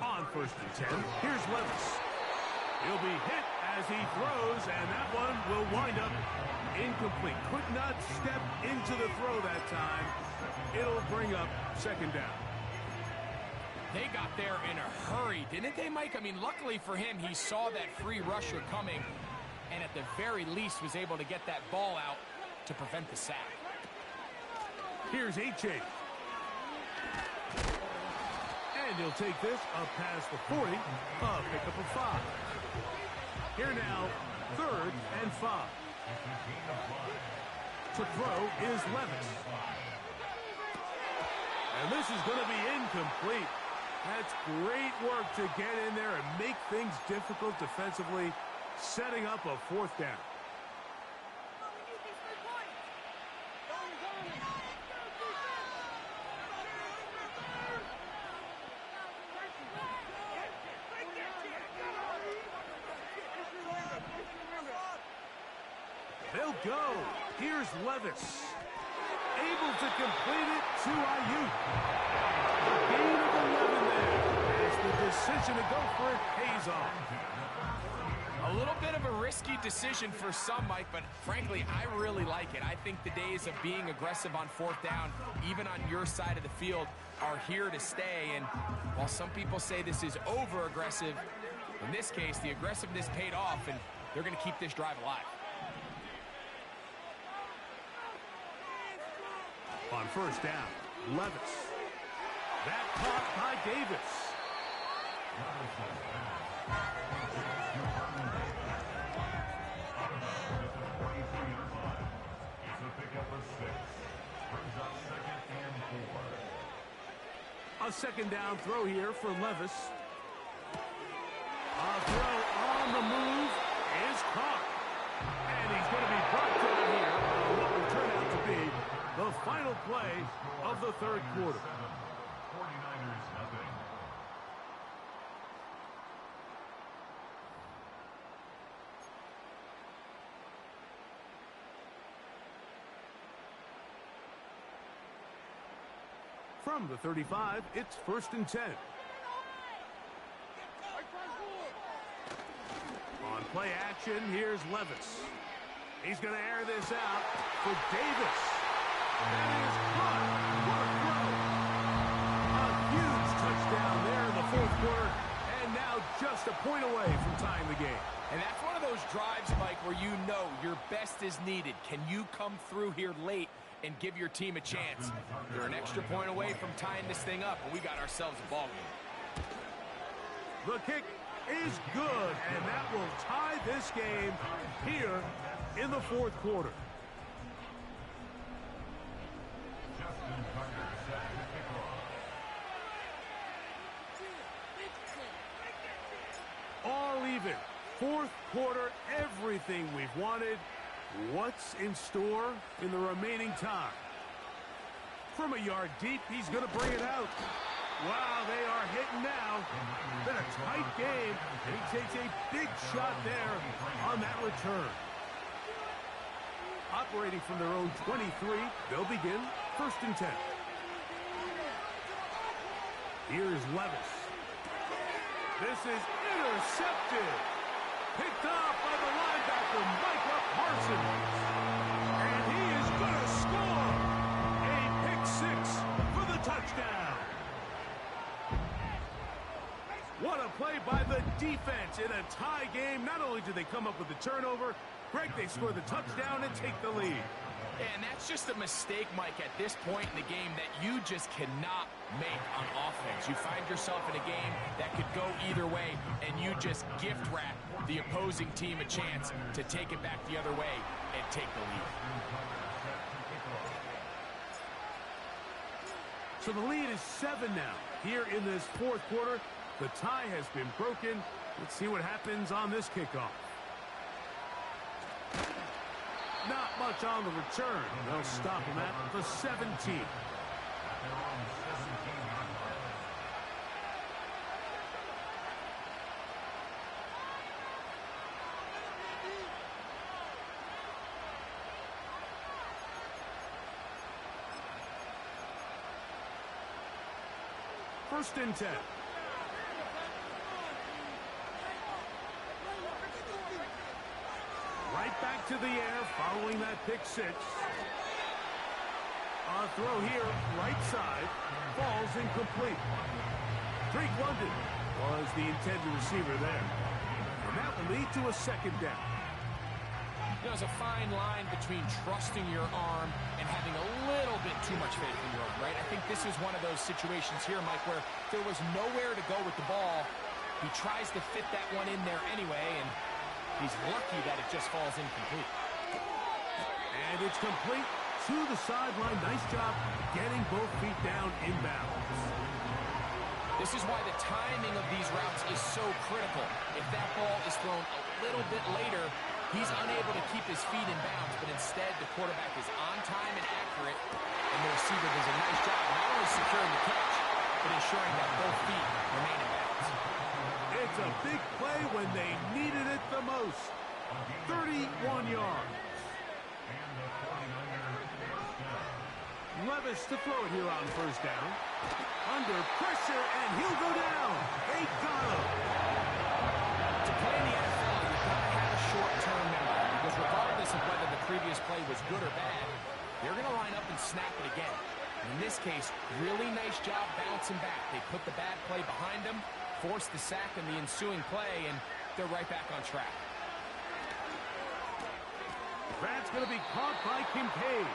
On 1st and 10, here's Levis. He'll be hit as he throws, and that one will wind up incomplete. Could not step into the throw that time. It'll bring up 2nd down. They got there in a hurry, didn't they, Mike? I mean, luckily for him, he saw that free rusher coming and at the very least was able to get that ball out to prevent the sack. Here's H.A. And he'll take this up past the 40, a pickup of 5. Here now, 3rd and 5. To throw is Levis. And this is going to be incomplete. That's great work to get in there and make things difficult defensively, setting up a 4th down. They'll go. Here's Levis. Able to complete it to Ayuk. A gain of 11 there as the decision to go for it pays off. A little bit of a risky decision for some, Mike, but frankly, I really like it. I think the days of being aggressive on 4th down, even on your side of the field, are here to stay. And while some people say this is over-aggressive, in this case, the aggressiveness paid off, and they're going to keep this drive alive. On 1st down, Levis. That caught by Davis. A 2nd down throw here for Levis. A throw on the move is caught. And he's going to be brought down here on what will turn out to be the final play of the 3rd quarter. 49ers nothing. From the 35, it's 1st and 10. On play action, here's Levis. He's going to air this out for Davis. That is caught. What a throw. A huge touchdown there in the 4th quarter, and now just a point away from tying the game. And that's one of those drives, Mike, where you know your best is needed. Can you come through here late and give your team a chance? You're an extra point away from tying this thing up, and we got ourselves a ball game. The kick is good, and that will tie this game here in the 4th quarter. All even. 4th quarter, everything we've wanted. What's in store in the remaining time? From a yard deep, he's going to bring it out. Wow, they are hitting now. Been a tight game, and he takes a big shot there on that return. operating from their own 23. They'll begin 1st and 10. Here's Levis. This is intercepted. Picked off by the linebacker, Micah Parsons. And he is going to score. A pick-6 for the touchdown. What a play by the defense in a tie game. Not only do they come up with the turnover, Greg, they score the touchdown and take the lead. And that's just a mistake, Mike, at this point in the game that you just cannot make on offense. You find yourself in a game that could go either way, and you just gift wrap the opposing team a chance to take it back the other way and take the lead. So the lead is 7 now. Here in this 4th quarter, the tie has been broken. Let's see what happens on this kickoff. Not much on the return. They'll stop him at the 17. First and 10. Right back to the air following that pick-6. A throw here, right side, falls incomplete. Drake London was the intended receiver there. And that will lead to a 2nd down. There's a fine line between trusting your arm and having a little bit too much faith in your arm, right? I think this is one of those situations here, Mike, where there was nowhere to go with the ball. He tries to fit that one in there anyway, and he's lucky that it just falls incomplete. And it's complete to the sideline. Nice job getting both feet down inbounds. This is why the timing of these routes is so critical. If that ball is thrown a little bit later, he's unable to keep his feet in bounds, but instead the quarterback is on time and accurate, and the receiver does a nice job not only securing the catch, but ensuring that both feet remain in bounds. It's a big play when they needed it the most. 31 yards. Levis to throw it here on 1st down. Under pressure, and he'll go down. They got him. To play in the NFL, you've got to have a short-term memory, because regardless of whether the previous play was good or bad, they're going to line up and snap it again. In this case, really nice job bouncing back. They put the bad play behind them, forced the sack in the ensuing play, and they're right back on track. That's going to be caught by Kincaid.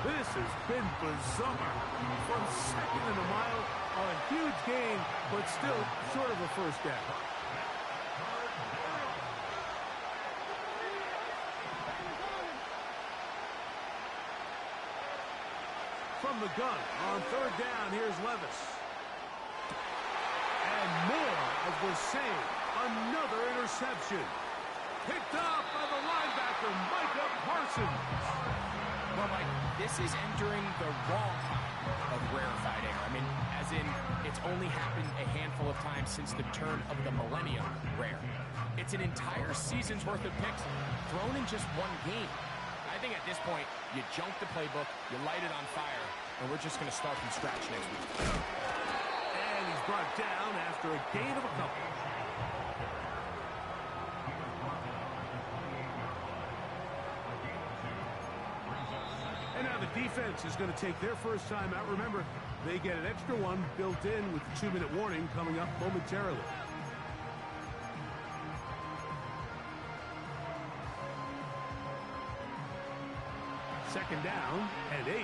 This has been bizarre. From 2nd and a mile, a huge gain, but still short of a 1st down. From the gun on 3rd down, here's Levis. And more as we're saying, another interception. Picked off by the linebacker, Micah Parsons. Well, Mike, this is entering the wrong kind of rarefied air. I mean, as in, it's only happened a handful of times since the turn of the millennium rare. It's an entire season's worth of picks thrown in just one game. I think at this point, you junk the playbook, you light it on fire, and we're just going to start from scratch next week. And he's brought down after a gain of a couple. And now the defense is going to take their first time out. Remember, they get an extra one built in with the 2-minute warning coming up momentarily. Second down and 8.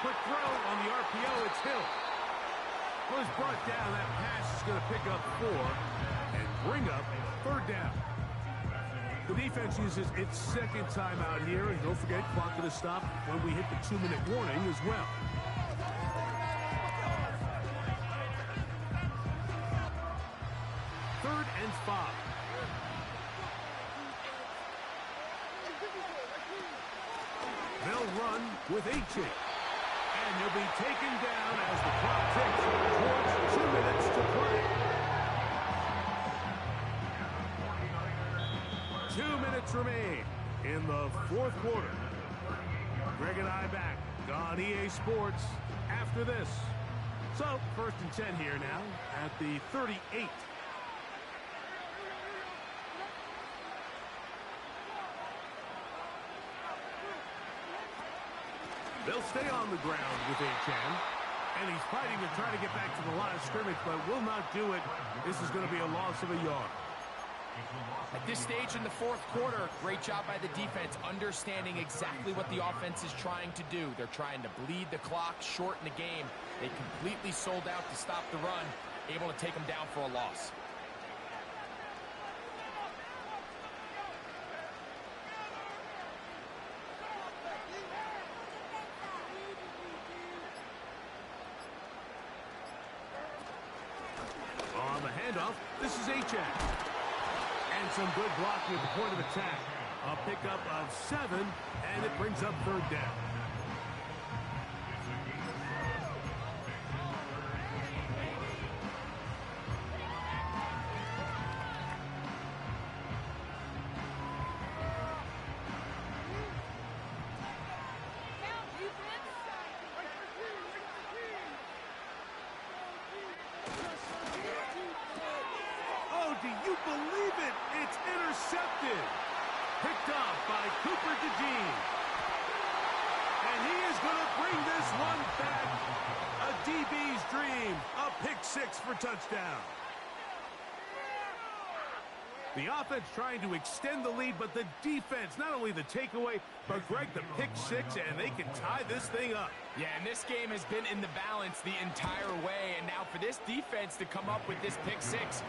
Quick throw on the RPO. It's Hill. Was brought down. That pass is going to pick up 4 and bring up 3rd down. The defense uses its 2nd timeout here, and don't forget, clock going to stop when we hit the 2-minute warning as well. Third and 5. They'll run with 18. And he'll be taken down as the clock ticks towards 2 minutes to play. minutes remain in the fourth quarter. Greg and I back on EA Sports after this. So, 1st and 10 here now at the 38. They'll stay on the ground with Achan. And he's fighting to try to get back to the line of scrimmage, but will not do it. This is going to be a loss of a yard. At this stage in the fourth quarter, great job by the defense understanding exactly what the offense is trying to do. They're trying to bleed the clock, shorten the game. They completely sold out to stop the run, able to take them down for a loss. On the handoff, this is Achan. And some good blocking at the point of attack. A pickup of 7, and it brings up 3rd down. Do you believe it? It's intercepted. Picked off by Cooper DeJean. And he is going to bring this one back. A DB's dream. A pick 6 for touchdown. The offense trying to extend the lead, but the defense, not only the takeaway, but Greg, the pick 6, and they can tie this thing up. Yeah, and this game has been in the balance the entire way, and now for this defense to come up with this pick 6,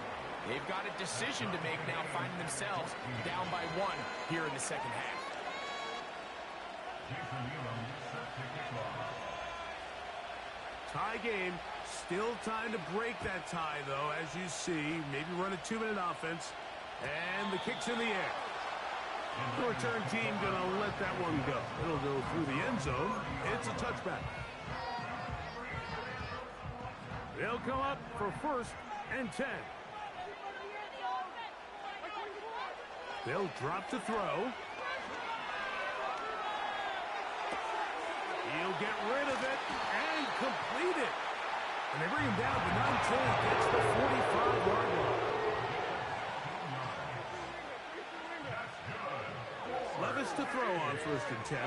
they've got a decision to make now, finding themselves down by 1 here in the second half. Tie game. Still time to break that tie, though, as you see. Maybe run a 2-minute offense. And the kick's in the air. The return team going to let that one go. It'll go through the end zone. It's a touchback. They'll come up for 1st and 10. They'll drop to throw. He'll get rid of it and complete it. And they bring him down to 19. Gets the 45-yard line. Levis to throw on 1st and 10.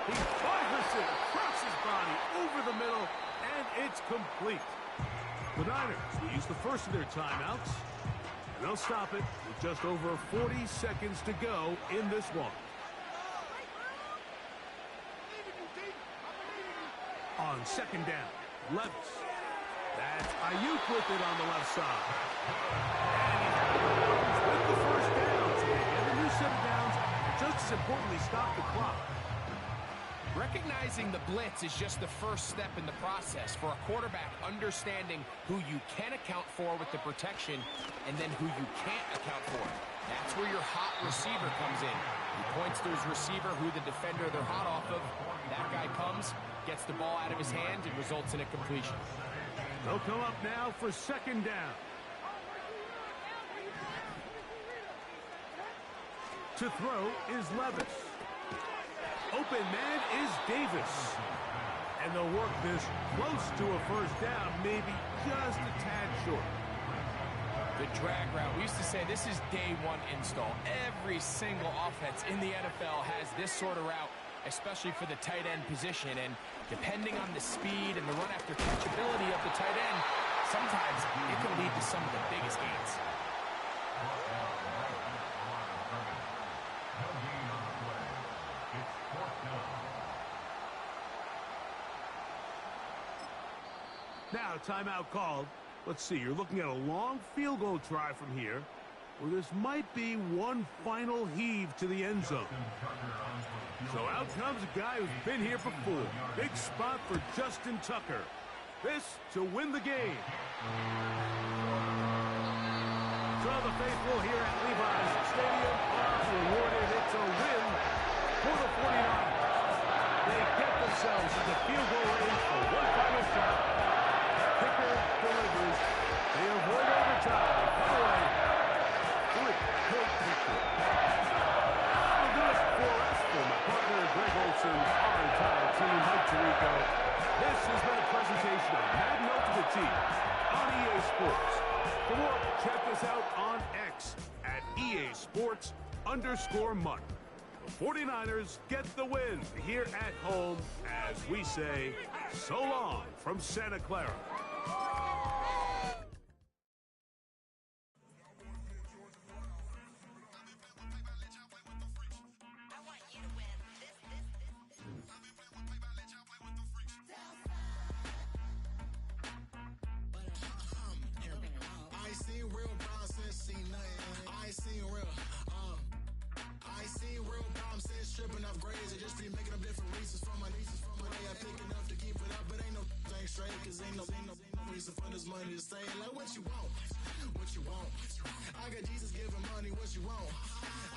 He fires it across his body over the middle, and it's complete. The Niners will use the first of their timeouts, and they'll stop it with just over 40 seconds to go in this one. On 2nd down, Levis. That's Ayuk with it on the left side. And with the 1st down, so they get a new set of downs, and just as importantly, stop the clock. Recognizing the blitz is just the first step in the process for a quarterback, understanding who you can account for with the protection and then who you can't account for. That's where your hot receiver comes in. He points to his receiver, who the defender they're hot off of. That guy comes, gets the ball out of his hand, and results in a completion. They'll come up now for 2nd down. To throw is Levis. Open man is Davis. And they'll work this close to a 1st down, maybe just a tad short. The drag route. We used to say this is day 1 install. Every single offense in the NFL has this sort of route, especially for the tight end position. And depending on the speed and the run after catchability of the tight end, sometimes it can lead to some of the biggest gains. Now, timeout called. Let's see, you're looking at a long field goal try from here, where this might be one final heave to the end zone. So out comes a guy who's been here before. Big spot for Justin Tucker. This to win the game. So the faithful here at Levi's Stadium are rewarded. It's a win for the 49ers. They get themselves to the field goal range for one final shot. Kicker delivers. They avoid overtime. By the way, underscore Mark. The 49ers get the win here at home as we say so long from Santa Clara. Stripping off grades, I just be making up different reasons for my nieces. From my way I pick enough to keep it up, but ain't no straight, cause ain't no reason for this money to stay. Like what you want, what you want. I got Jesus giving money, what you want.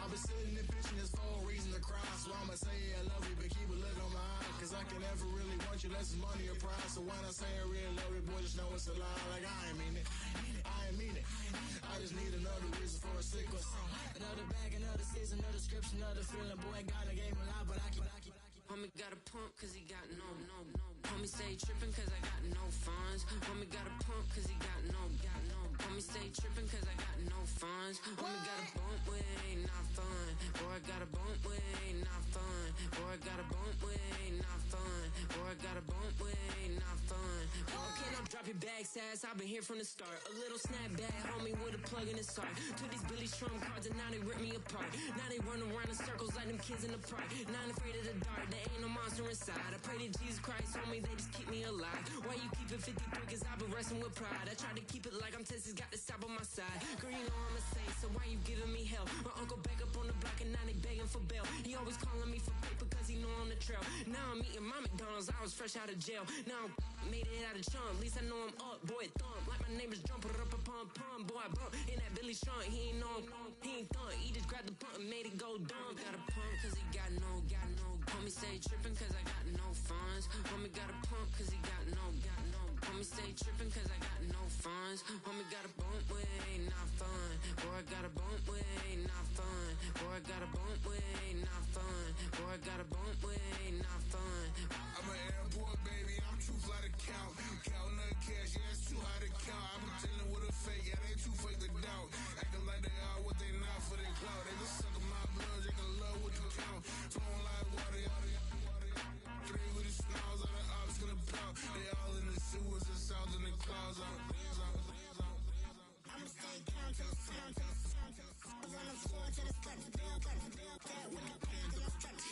I've been sitting and pitching this for a reason to cry, so I'ma say I love you, but keep a look on my eye, cause I can never really want you unless it's money or pride. So when I say I really love you, boy, just know it's a lie. Like I ain't mean it, I ain't mean it. I just need another reason for a sickness. Another bag, another season, another description, another feeling. Boy, God, I gave him a lot, but I keep. Homie got a pump cause he got no. Homie stay trippin' cause I got no funds. Homie got a pump cause he got no. Homie stay trippin' cause I got no funds. Homie got a bump with it ain't not fun. Boy, I got a bump with it ain't not fun. Boy, I got a bump with it ain't not fun. Boy, I got a bump with it ain't not fun. Okay, now drop your bag, sass. I've been here from the start. A little snapback, homie, with a plug in his heart. Took these Billy Strum cards and now they rip me apart. Now they run around in circles like them kids in the park. Not afraid of the dark, there ain't no monster inside. I pray to Jesus Christ, homie, they just keep me alive. Why you keep it 53? Cause I've been wrestling with pride. I try to keep it like I'm Texas, got the stop on my side. Girl, you know I'm a saint, so why you giving me hell? My uncle back up on the block and now they begging for bail. He always calling me for paper cause he know I'm the trail. Now I'm eating my McDonald's, I was fresh out of jail. Now I made it out of chum, at least I know I'm up, boy, thump. Like my neighbors jumping up a pum. Boy, I bump in that Billy Strong, he ain't know he ain't thump. He just grabbed the pump and made it go dumb. Got a pump cause he got no. Homie stay trippin' cause I got no funds. Homie got a pump cause he got no. Homie stay trippin' cause I got no funds. Homie got a bump with it ain't not fun. Boy, I got a bump with it ain't not fun. Boy, I got a bump with it ain't not fun. Boy, I got a bump with it ain't not fun. I'm an airport baby, I'm too fly to count. Counting the cash, yeah, it's too high to count. I'm dealing with a fake, yeah, they too fake to doubt. Acting like they are what they not for their clout. They just suckin' my blood, they can love what you count. Flowing like water. Three with the smiles, all the ops gonna pout. They all in the sewers and south in the clouds. I'ma stay down to the sound, to the sound, to the sound. On the floor to the steps, build, with the pen to the steps.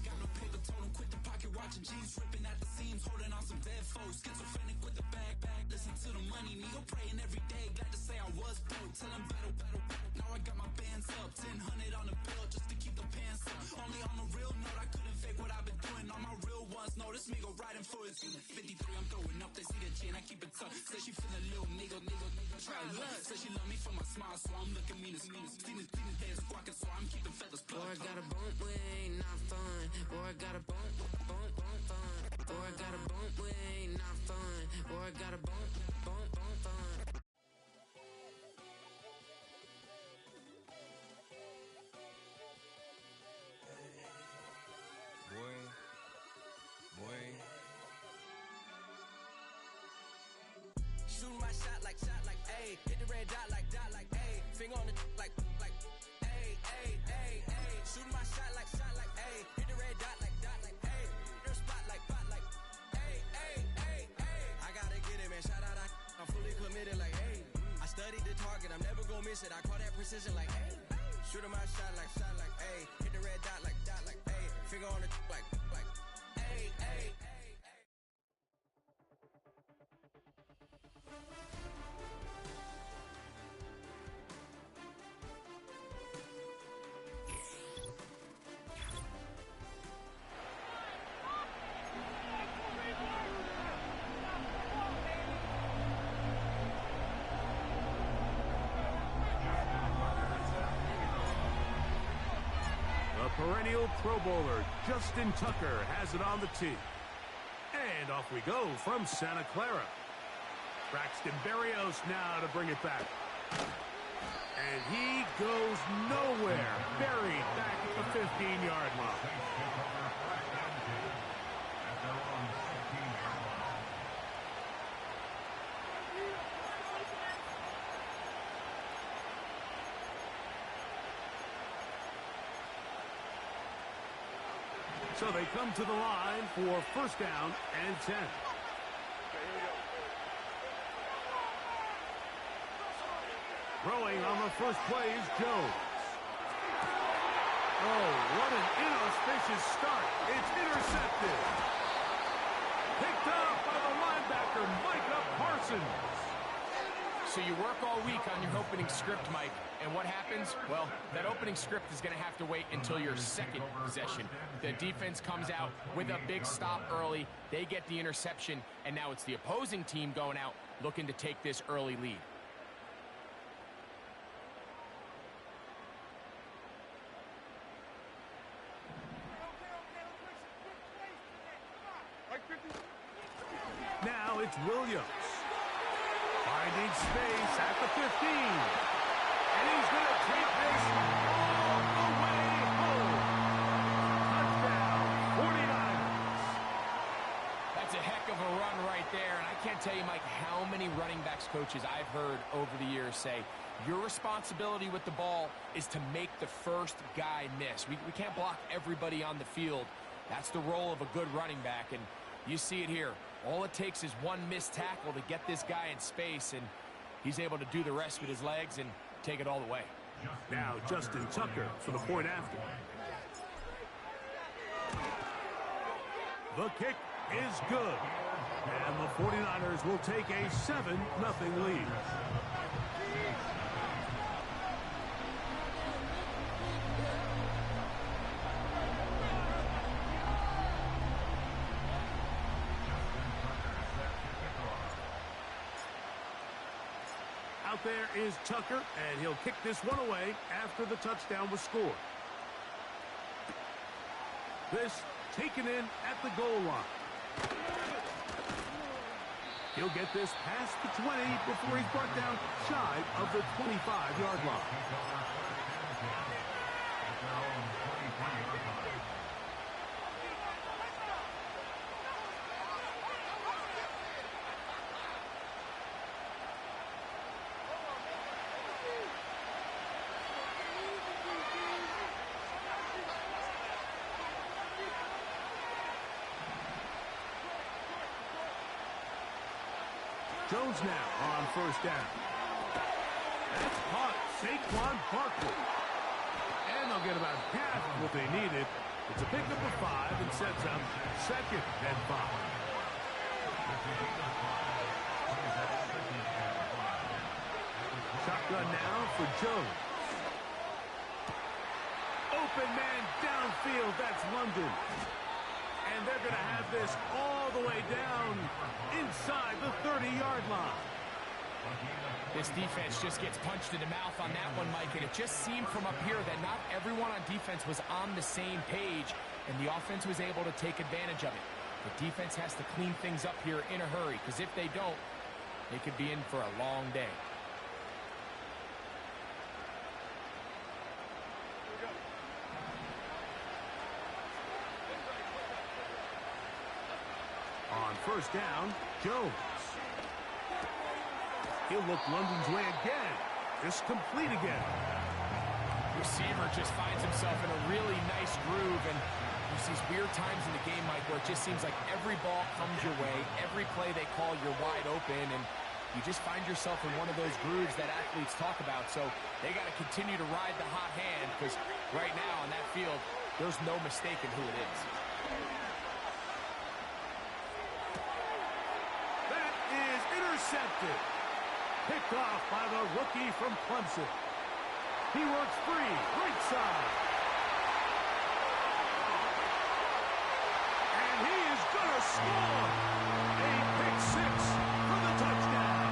Got no paper, told him quit the pocket, watching jeans ripping at the seams, holding on some dead foes. Schizophrenic with the bag. Listen to the money, nigga praying every day. Glad to say I was broke, tell him battle. Now I got my bands up, 1000 on the bill just to keep the pants up. Only on a real note, I couldn't fake what I've been doing. All my real ones know this nigga riding for his 53, I'm throwing up, they see the G and I keep it tough. Say she feeling a little nigga, try love. Say she love me for my smile, so I'm looking mean as Seen his days squawking, so I'm keeping feathers plucked. Boy, I got a bump with it ain't not fun. Boy, I got a bump fun. Boy, I got a bump with it ain't not fun. Boy, I got a bump fun. Shooting my shot like, ayy. Hit the red dot like, ayy. Finger on the like, ayy. Shooting my shot like, ayy. Hit the red dot like, ayy. Their spot like, ayy. I gotta get it, man. Shout out, I'm fully committed like, ayy. I studied the target, I'm never gonna miss it. I call that precision like, ayy. Shooting my shot like, ayy. Hit the red dot like, ayy. Finger on the like, ayy. Perennial Pro Bowler Justin Tucker has it on the tee. And off we go from Santa Clara. Braxton Berrios now to bring it back. And he goes nowhere. Buried back at the 15-yard line. So they come to the line for first down and 10. Throwing on the first play is Jones. Oh, what an inauspicious start. It's intercepted. Picked up by the linebacker, Micah Parsons. So you work all week on your opening script, Mike, and what happens? Well, that opening script is going to have to wait until your second possession. The defense comes out with a big stop early. They get the interception, and now it's the opposing team going out looking to take this early lead. Now it's Williams. Finding space at the 15. And he's going to take this all the way home. Touchdown, 49ers. That's a heck of a run right there. And I can't tell you, Mike, how many running backs coaches I've heard over the years say, your responsibility with the ball is to make the first guy miss. We can't block everybody on the field. That's the role of a good running back. And you see it here. All it takes is one missed tackle to get this guy in space, and he's able to do the rest with his legs and take it all the way. Now Justin Tucker for the point after. The kick is good. And the 49ers will take a 7-0 lead. Out there is Tucker, and he'll kick this one away after the touchdown was scored. This taken in at the goal line. He'll get this past the 20 before he's brought down shy of the 25-yard line. Jones now on first down. That's caught Saquon Barkley. And they'll get about half of what they needed. It's a pickup of 5 and sets up second and 5. Shotgun now for Jones. Open man downfield. That's London. And they're going to have this all the way down inside the 30-yard line. This defense just gets punched in the mouth on that one, Mike, and it just seemed from up here that not everyone on defense was on the same page, and the offense was able to take advantage of it. The defense has to clean things up here in a hurry, because if they don't, they could be in for a long day. On first down, Jones. He'll look London's way again. It's complete again. Receiver just finds himself in a really nice groove, and there's these weird times in the game, Mike, where it just seems like every ball comes your way, every play they call, you're wide open, and you just find yourself in one of those grooves that athletes talk about. So they got to continue to ride the hot hand, because right now on that field, there's no mistaking who it is. That is intercepted. Picked off by the rookie from Clemson. He works free, right side. And he is going to score. A pick 6 for the touchdown.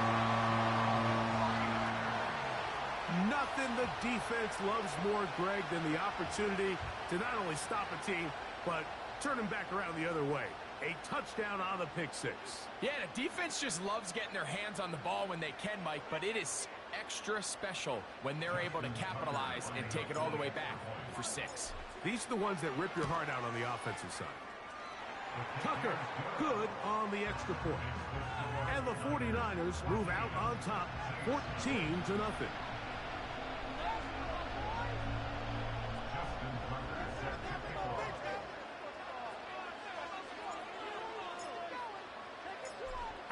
Nothing the defense loves more, Greg, than the opportunity to not only stop a team, but turn them back around the other way. A touchdown on the pick 6. Yeah, the defense just loves getting their hands on the ball when they can, Mike, but it is extra special when they're able to capitalize and take it all the way back for 6. These are the ones that rip your heart out on the offensive side. Tucker, good on the extra point. And the 49ers move out on top, 14-0.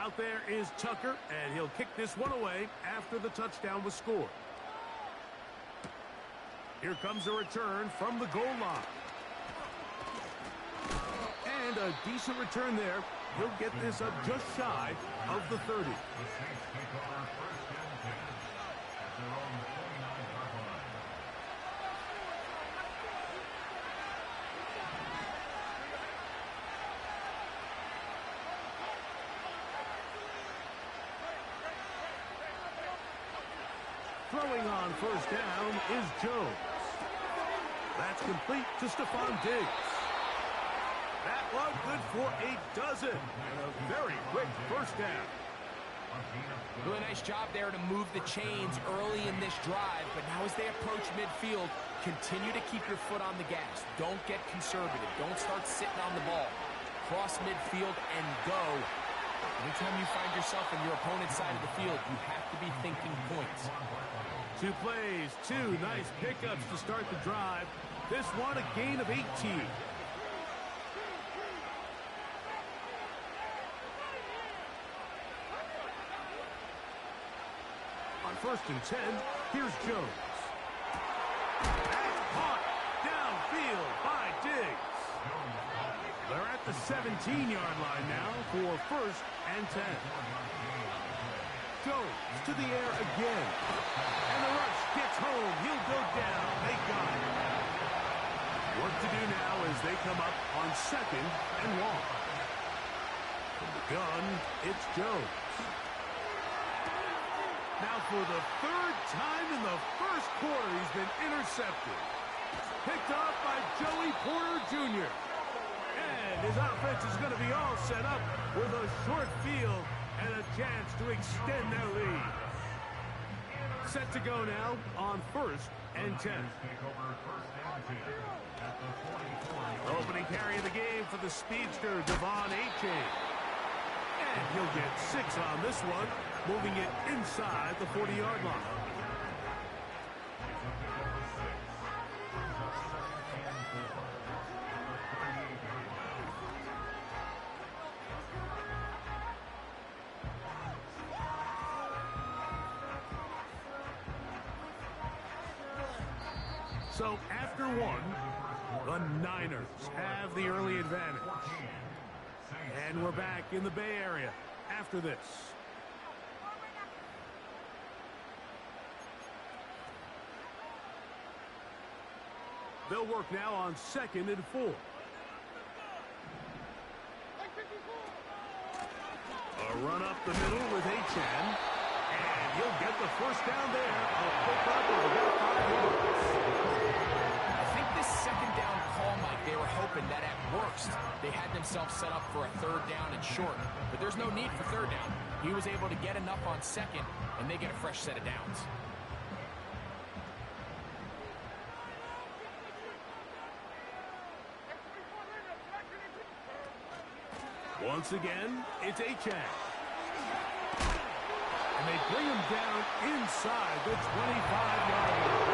Out there is Tucker, and he'll kick this one away after the touchdown was scored. Here comes a return from the goal line. And a decent return there. He'll get this up just shy of the 30. Throwing on first down is Jones. That's complete to Stephon Diggs. That one good for a dozen. And a very quick first down. Doing a nice job there to move the chains early in this drive, but now as they approach midfield, continue to keep your foot on the gas. Don't get conservative. Don't start sitting on the ball. Cross midfield and go. Anytime you find yourself on your opponent's side of the field, you have to be thinking points. 2 plays, 2 nice pickups to start the drive. This one a gain of 18. On 1st and 10, here's Jones. That's caught downfield by Diggs. They're at the 17-yard line now for 1st and 10. Jones to the air again. And the rush gets home. He'll go down. They got it. Work to do now as they come up on 2nd and 1. From the gun, it's Jones. Now for the 3rd time in the 1st quarter, he's been intercepted. Picked off by Joey Porter Jr. And his offense is going to be all set up with a short field and a chance to extend their lead. Set to go now on 1st and 10. Opening carry of the game for the speedster, Devon Achane. And he'll get 6 on this one, moving it inside the 40-yard line. So after 1, the Niners have the early advantage. And we're back in the Bay Area after this. They'll work now on 2nd and 4. A run up the middle with Achane. And he'll get the first down there. A pickup of about 5 yards. I think this 2nd down call, Mike, they were hoping that at worst they had themselves set up for a 3rd down and short. But there's no need for 3rd down. He was able to get enough on 2nd, and they get a fresh set of downs. Once again, it's Achane. And they bring him down inside the 25-yard line.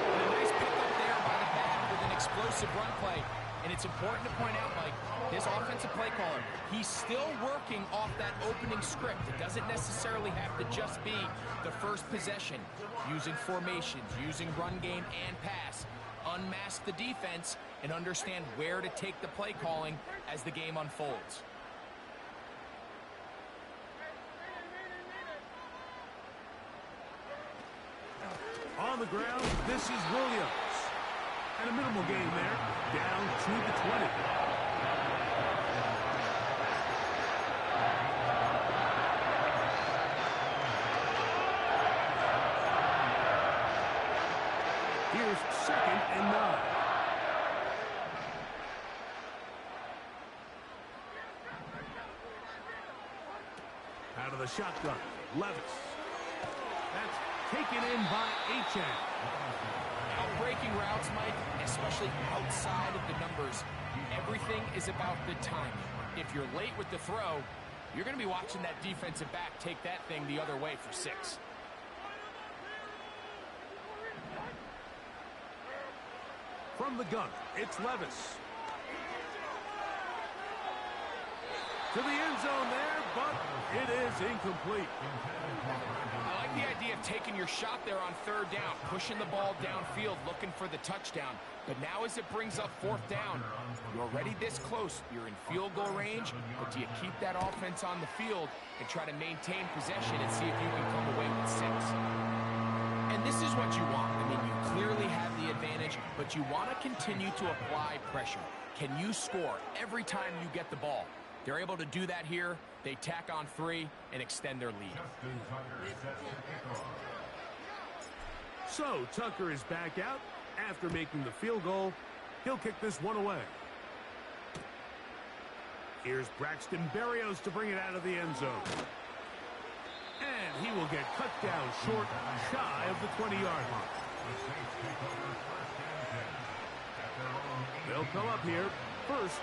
And a nice pickup there by the back with an explosive run play. And it's important to point out, Mike, his offensive play caller, he's still working off that opening script. It doesn't necessarily have to just be the first possession. Using formations, using run game and pass. Unmask the defense and understand where to take the play calling as the game unfolds. On the ground, this is Williams. And a minimal gain there, down to the 20. Here's 2nd and 9. Out of the shotgun, Levis. That's taken in by Achane. Now, breaking routes, Mike, especially outside of the numbers, everything is about the timing. If you're late with the throw, you're going to be watching that defensive back take that thing the other way for 6. From the gun, it's Levis. To the end zone there, but It is incomplete. I like the idea of taking your shot there on third down, pushing the ball downfield, looking for the touchdown. But now as it brings up fourth down, you're already this close. You're in field goal range, but do you keep that offense on the field and try to maintain possession and see if you can come away with 6? And this is what you want. I mean, you clearly have the advantage, but you want to continue to apply pressure. Can you score every time you get the ball? They're able to do that here. They tack on 3 and extend their lead. So Tucker is back out after making the field goal. He'll kick this one away. Here's Braxton Berrios to bring it out of the end zone. And he will get cut down short, shy of the 20-yard line. They'll come up here, 1st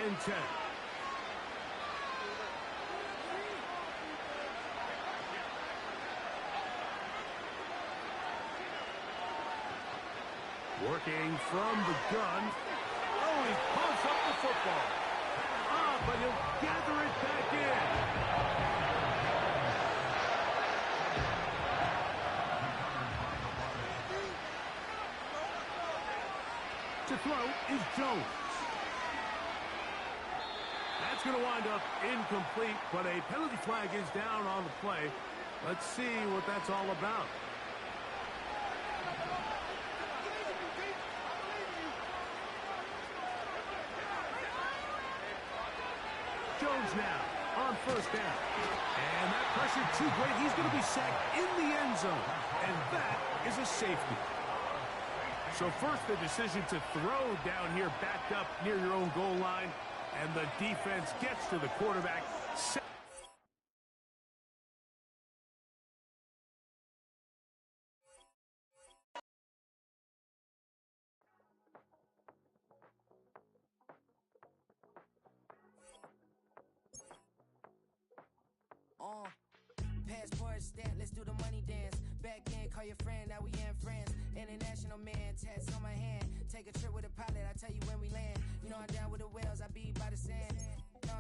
and 10. Working from the gun. Oh, he pumps up the football. But he'll gather it back in. To throw is Jones. That's going to wind up incomplete, but a penalty flag is down on the play. Let's see what that's all about. Jones now on 1st down. And that pressure too great. He's going to be sacked in the end zone. And that is a safety. So first the decision to throw down here backed up near your own goal line. And the defense gets to the quarterback. Passport stamp, let's do the money dance. Back in, call your friend, now we in friends. International man, tats on my hand. Take a trip with a pilot, I tell you when we land. You know I'm down with the whales, I be by the sand.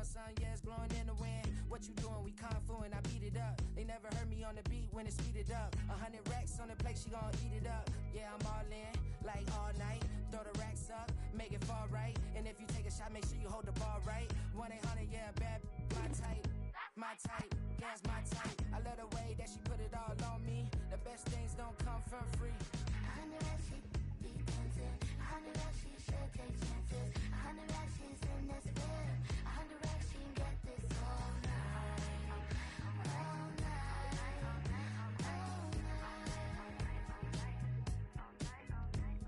Sun, yeah, it's blowing in the wind. What you doing? We kung fu and I beat it up. They never heard me on the beat when it speeded up. 100 racks on the plate, she gon' eat it up. Yeah, I'm all in, like all night. Throw the racks up, make it fall right. And if you take a shot, make sure you hold the ball right. 1-800, yeah, bad, my type. My type, yeah, it's my type. I love the way that she put it all on me. The best things don't come for free. I know that she be dancing. I know that she should take chances. I know that she's in this bed. I know that she can get this all night. All night. All night.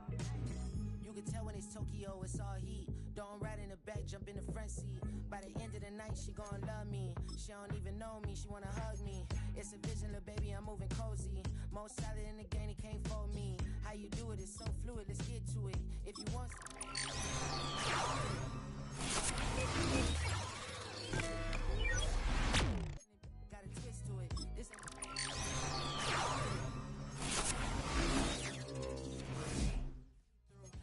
You can tell when it's Tokyo, it's all heat. Don't ride in the back, jump in the front seat. By the end of the night, she gon' love me. She don't even know me, she wanna hug me. It's a vision, little baby, I'm moving cozy. Most solid in the game, he can't fold me. How you do it, it's so fluid, let's get to it. If you want... Got a twist to it. This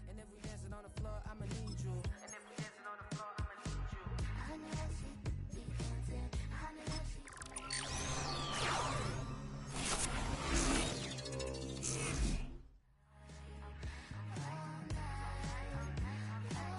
and if we dancing on the floor, I'ma need you. And if we dancing on the floor, I'ma need you. I know that she be dancing. I know that she... All night.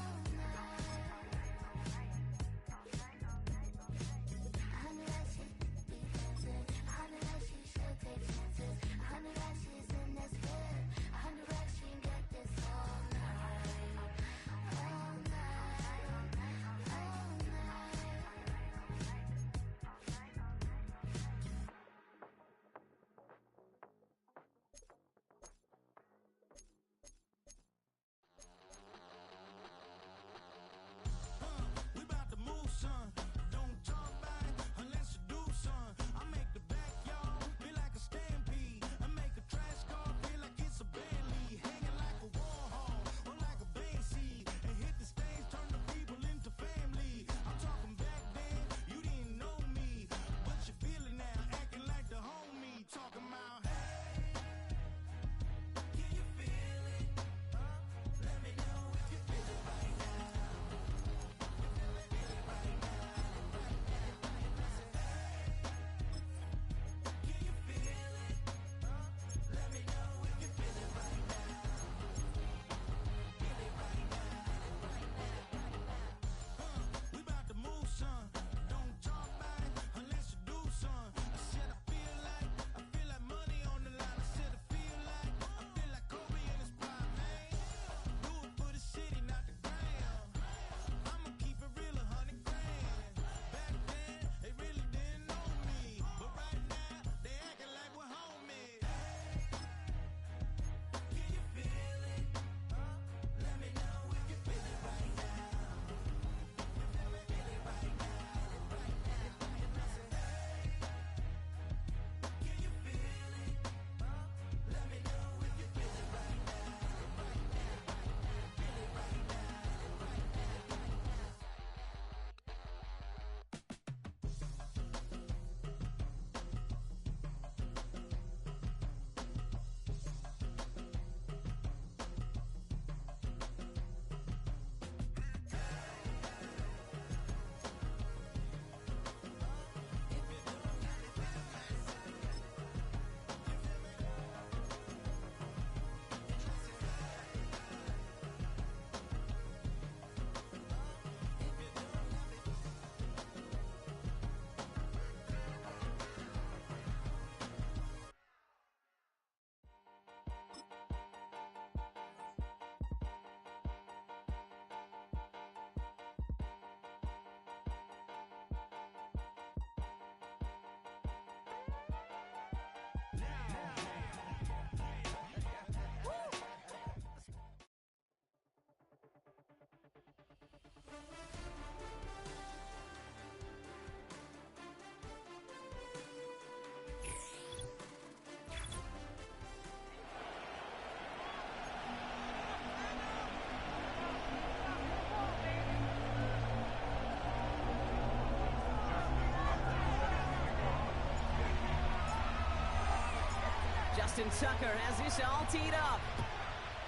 Justin Tucker has this all teed up.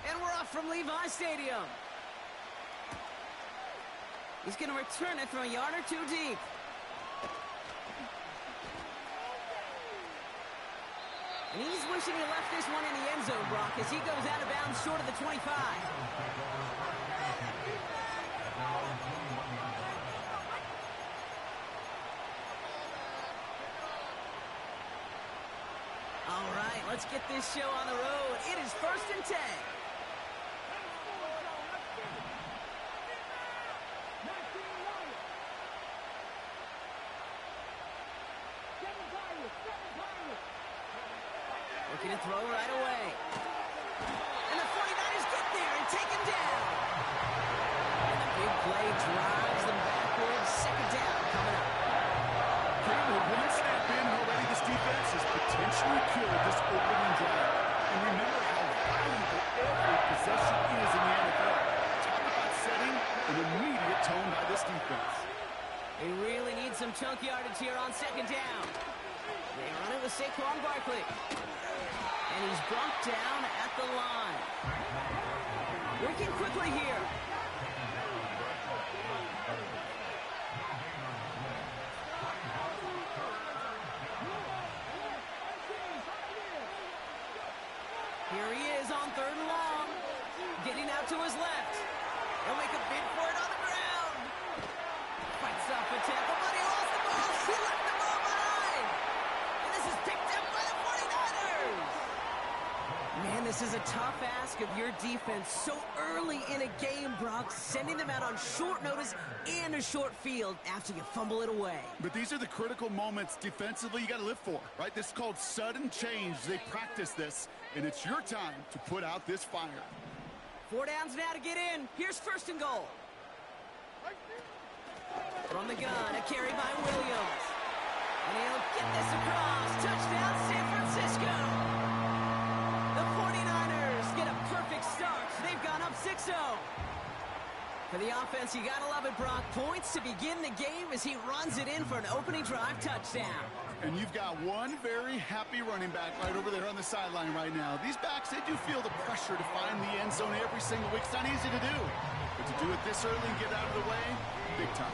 And we're off from Levi Stadium. He's going to return it from a yard or two deep. And he's wishing he left this one in the end zone, Brock, as he goes out of bounds short of the 25. All right, let's get this show on the road. It is 1st and 10. Looking to throw right away. And the 49ers get there and take him down. And the big play drives them backwards. 2nd down coming up. With one snap in already, this defense has potentially killed this opening drive. And remember how valuable every possession is in the NFL. Talk about setting an immediate tone by this defense. They really need some chunk yardage here on 2nd down. They run it with Saquon Barkley. And he's brought down at the line. Working quickly here. Here he is on 3rd and long. Getting out to his left. He'll make a bid for it on the ground. Fights off a tackle, but he lost the ball. He left the ball behind. And this is picked up by the 49ers. Man, this is a tough ask of your defense so early in a game, Brock, sending them out on short notice and a short field after you fumble it away. But these are the critical moments defensively you got to live for, right? This is called sudden change. They practice this, and it's your time to put out this fire. 4 downs now to get in. Here's 1st and goal. From the gun, a carry by Williams. And he'll get this across. Touchdown, San Francisco. The 49ers get a perfect start. They've gone up 6-0. For the offense, you gotta love it, Brock. Points to begin the game as he runs it in for an opening drive touchdown. And you've got one very happy running back right over there on the sideline right now. These backs, they do feel the pressure to find the end zone every single week. It's not easy to do. But to do it this early and get out of the way, big time.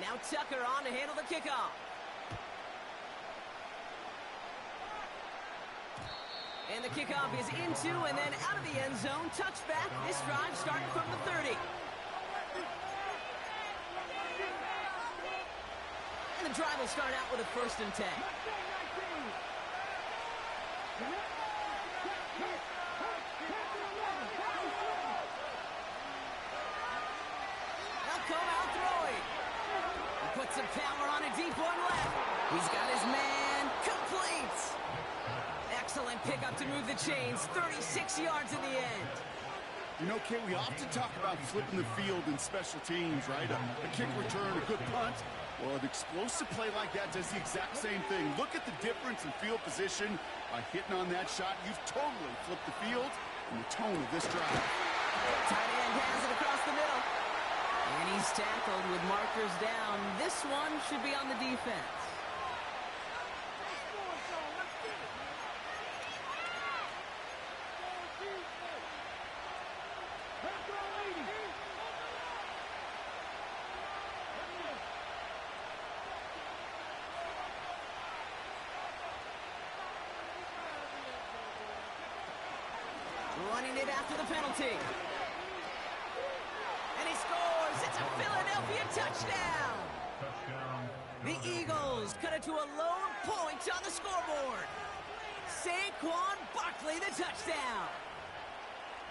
Now Tucker on to handle the kickoff. And the kickoff is into and then out of the end zone. Touchback. This drive starting from the 30. And the drive will start out with a 1st and 10. They'll come out throwing. He puts some power on a deep one left. He's got his man complete. Excellent pickup to move the chains. 36 yards in the end. You know, Kate, we often talk about flipping the field in special teams, right? A kick return, a good punt. Well, an explosive play like that does the exact same thing. Look at the difference in field position. By hitting on that shot, you've totally flipped the field and the tone of this drive. Tight end has it across the middle. And he's tackled with markers down. This one should be on the defense. Running it after the penalty. And he scores. It's a Philadelphia touchdown. The Eagles cut it to a lone point on the scoreboard. Saquon Barkley, the touchdown.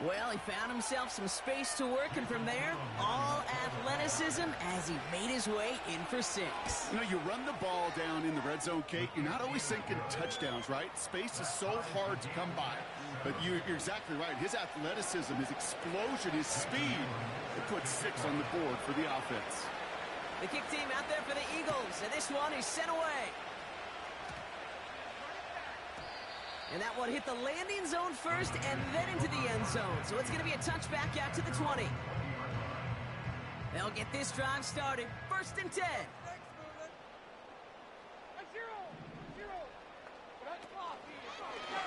Well, he found himself some space to work, and from there, all athleticism as he made his way in for 6. You know, you run the ball down in the red zone, Kate, you're not always thinking touchdowns, right? Space is so hard to come by. But you're exactly right. His athleticism, his explosion, his speed, it puts 6 on the board for the offense. The kick team out there for the Eagles, and this one is sent away. And that one hit the landing zone first and then into the end zone. So it's going to be a touchback out to the 20. They'll get this drive started. 1st and 10.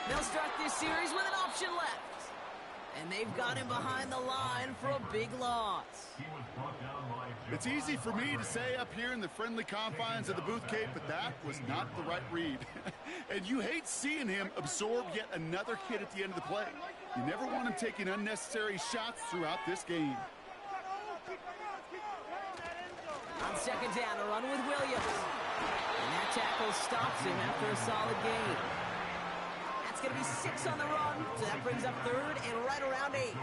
They'll start this series with an option left. And they've got him behind the line for a big loss. It's easy for me to say up here in the friendly confines of the booth, Cape, but that was not the right read. And you hate seeing him absorb yet another hit at the end of the play. You never want him taking unnecessary shots throughout this game. On 2nd down, a run with Williams. And that tackle stops him after a solid gain. That's going to be 6 on the run, so that brings up 3rd and right around 8.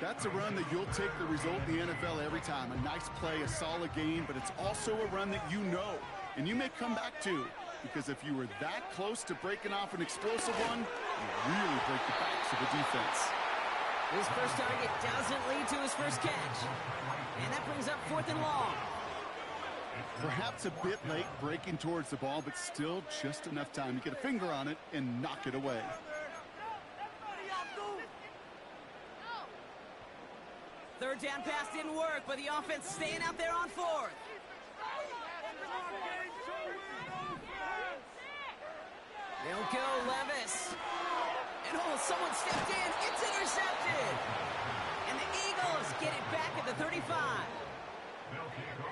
That's a run that you'll take the result in the NFL every time. A nice play, a solid gain, but it's also a run that you know, and you may come back to, because if you were that close to breaking off an explosive one, you really break the backs of the defense. His first target doesn't lead to his first catch. And that brings up 4th and long. Perhaps a bit late breaking towards the ball, but still just enough time to get a finger on it and knock it away. Third down pass didn't work, but the offense staying out there on 4th. They'll go Levis. And someone stepped in. It's intercepted. And the Eagles get it back at the 35.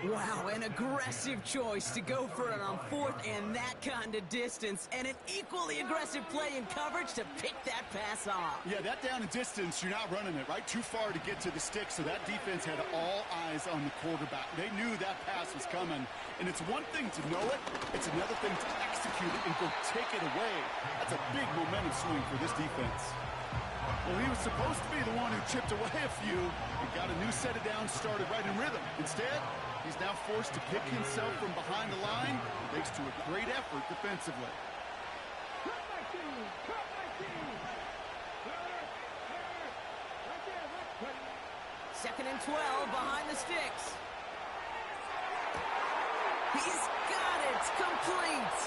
Wow, an aggressive choice to go for it on 4th and that kind of distance. And an equally aggressive play in coverage to pick that pass off. Yeah, that down and distance, you're not running it, right? Too far to get to the stick, so that defense had all eyes on the quarterback. They knew that pass was coming. And it's one thing to know it, it's another thing to execute it and go take it away. That's a big momentum swing for this defense. Well, he was supposed to be the one who chipped away a few and got a new set of downs started right in rhythm. Instead, he's now forced to pick himself from behind the line, thanks to a great effort defensively. 2nd and 12 behind the sticks. He's got it, complete.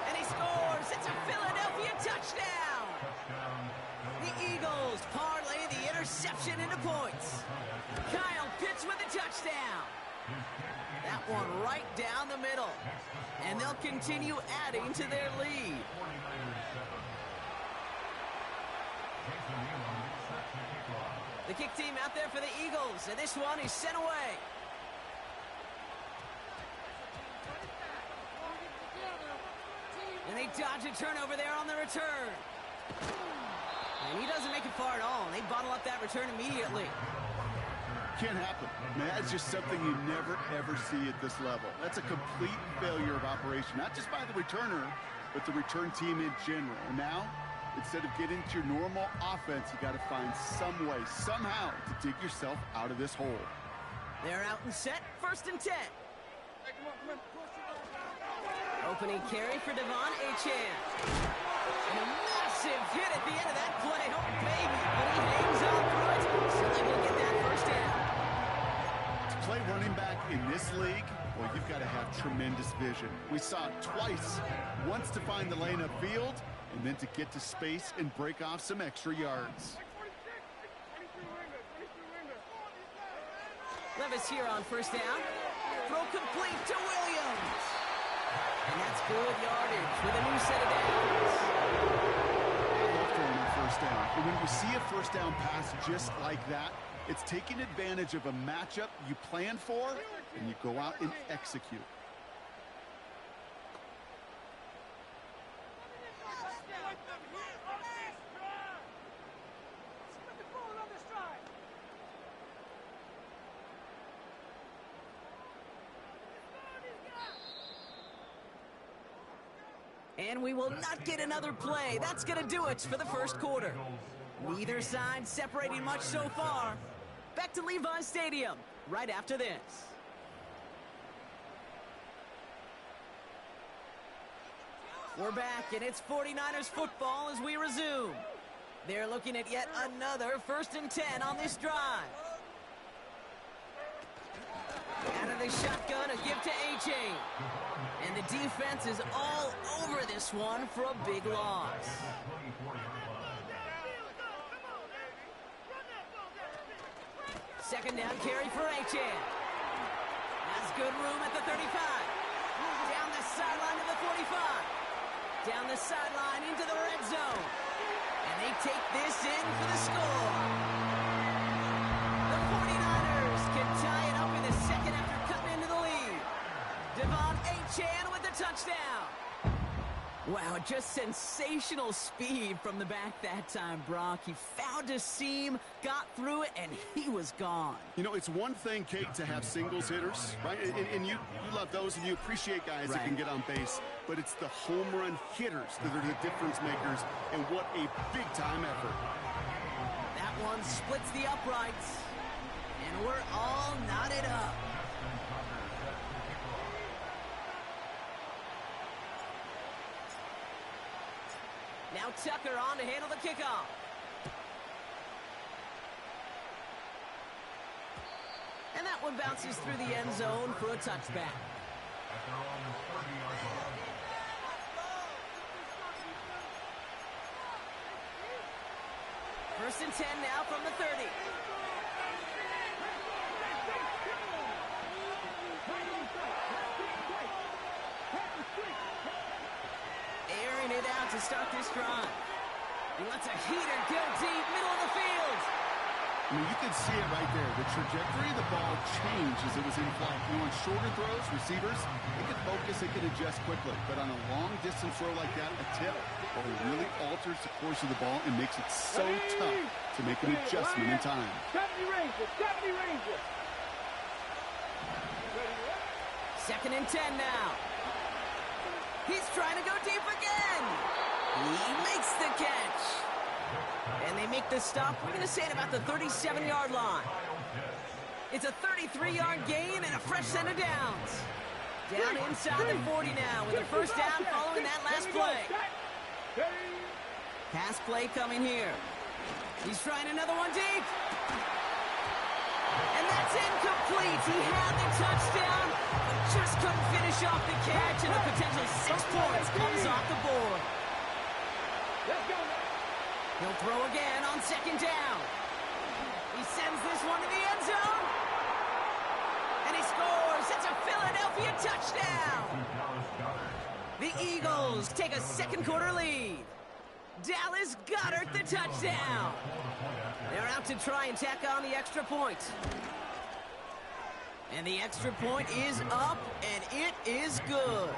And he scores. It's a Philadelphia touchdown. The Eagles parlay the interception into points. Kyle Pitts with a touchdown. That one right down the middle. And they'll continue adding to their lead. The kick team out there for the Eagles, and this one is sent away. And they dodge a turnover there on the return. And he doesn't make it far at all. And they bottle up that return immediately. Can't happen. Man, that's just something you never, ever see at this level. That's a complete failure of operation, not just by the returner, but the return team in general. And now, instead of getting to your normal offense, you got to find some way, somehow, to dig yourself out of this hole. They're out and set. 1st and 10. Opening carry for Devon Achane. And a massive hit at the end of that play. Oh, baby. But he hangs on through it. So they will get that 1st down. To play running back in this league, well, you've got to have tremendous vision. We saw it twice. Once to find the lane upfield, and then to get to space and break off some extra yards. Levis here on 1st down. Throw complete to Williams. And that's good yardage with a new set of downs. I love throwing on 1st down. And when you see a 1st down pass just like that, it's taking advantage of a matchup you plan for, and you go out and execute. And we will not get another play. That's going to do it for the 1st quarter. Neither side separating much so far. Back to Levi's Stadium right after this. We're back, and it's 49ers football as we resume. They're looking at yet another 1st and 10 on this drive. Out of the shotgun, a give to Achane. And the defense is all over this one for a big loss. Second down carry for Achane. Has good room at the 35. Down the sideline to the 45. Down the sideline into the red zone. And they take this in for the score. The 49ers can tie it up in the second after cutting into the lead. Devon Achane with the touchdown. Wow, just sensational speed from the back that time, Brock. He found a seam, got through it, and he was gone. You know, it's one thing, Kate, to have singles hitters, right? And you love those, and you appreciate guys that can get on base. But it's the home run hitters that are the difference makers, and what a big-time effort. That one splits the uprights, and we're all knotted up. Now Tucker on to handle the kickoff. And that one bounces through the end zone for a touchback. First and 10 now from the 30. Airing it out to start this drive. He lets a heater go deep, middle of the field. I mean, you can see it right there. The trajectory of the ball changed as it was in flight. You know, on shorter throws, receivers, they can focus, they can adjust quickly. But on a long-distance throw like that, a tip, well, it really alters the course of the ball and makes it so tough to make an adjustment in time. Second and 10 now. He's trying to go deep again. He makes the catch. And they make the stop, we're going to say, at about the 37-yard line. It's a 33-yard gain and a fresh set of downs. Down inside the 40 now with a first down following that last play. Pass play coming here. He's trying another one deep. And that's incomplete. He had the touchdown, but just couldn't finish off the catch, and a potential 6 points comes off the board. He'll throw again on second down. He sends this one to the end zone. And he scores. It's a Philadelphia touchdown. The Eagles take a second quarter lead. Dallas Goedert the touchdown. They're out to try and tack on the extra point. And the extra point is up, and it is good.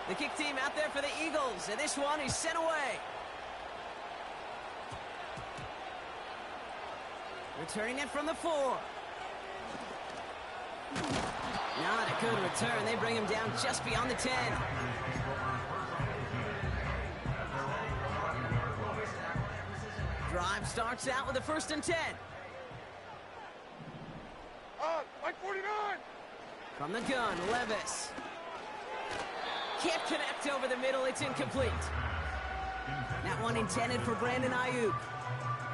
The kick team out there for the Eagles, and this one is sent away. Returning it from the 4. Not a good return. They bring him down just beyond the 10. Drive starts out with a first and 10. Like 49! From the gun, Levis. Can't connect over the middle. It's incomplete. That one intended for Brandon Ayuk.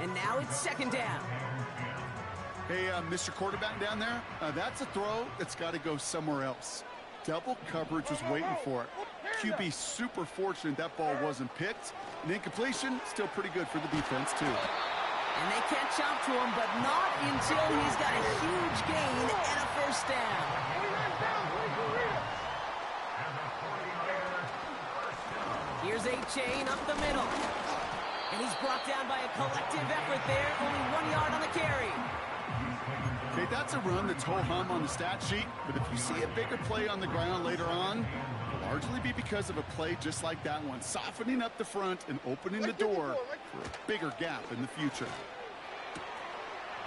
And now it's second down. Hey, Mr. Quarterback down there, that's a throw that's got to go somewhere else. Double coverage was waiting for it. QB super fortunate that ball wasn't picked. And incompletion, still pretty good for the defense, too. And they catch up to him, but not until he's got a huge gain and a first down. Here's Achane up the middle. And he's brought down by a collective effort there. Only 1 yard on the carry. Okay, that's a run that's ho-hum on the stat sheet. But if you see a bigger play on the ground later on, it'll largely be because of a play just like that one. Softening up the front and opening the door for a bigger gap in the future.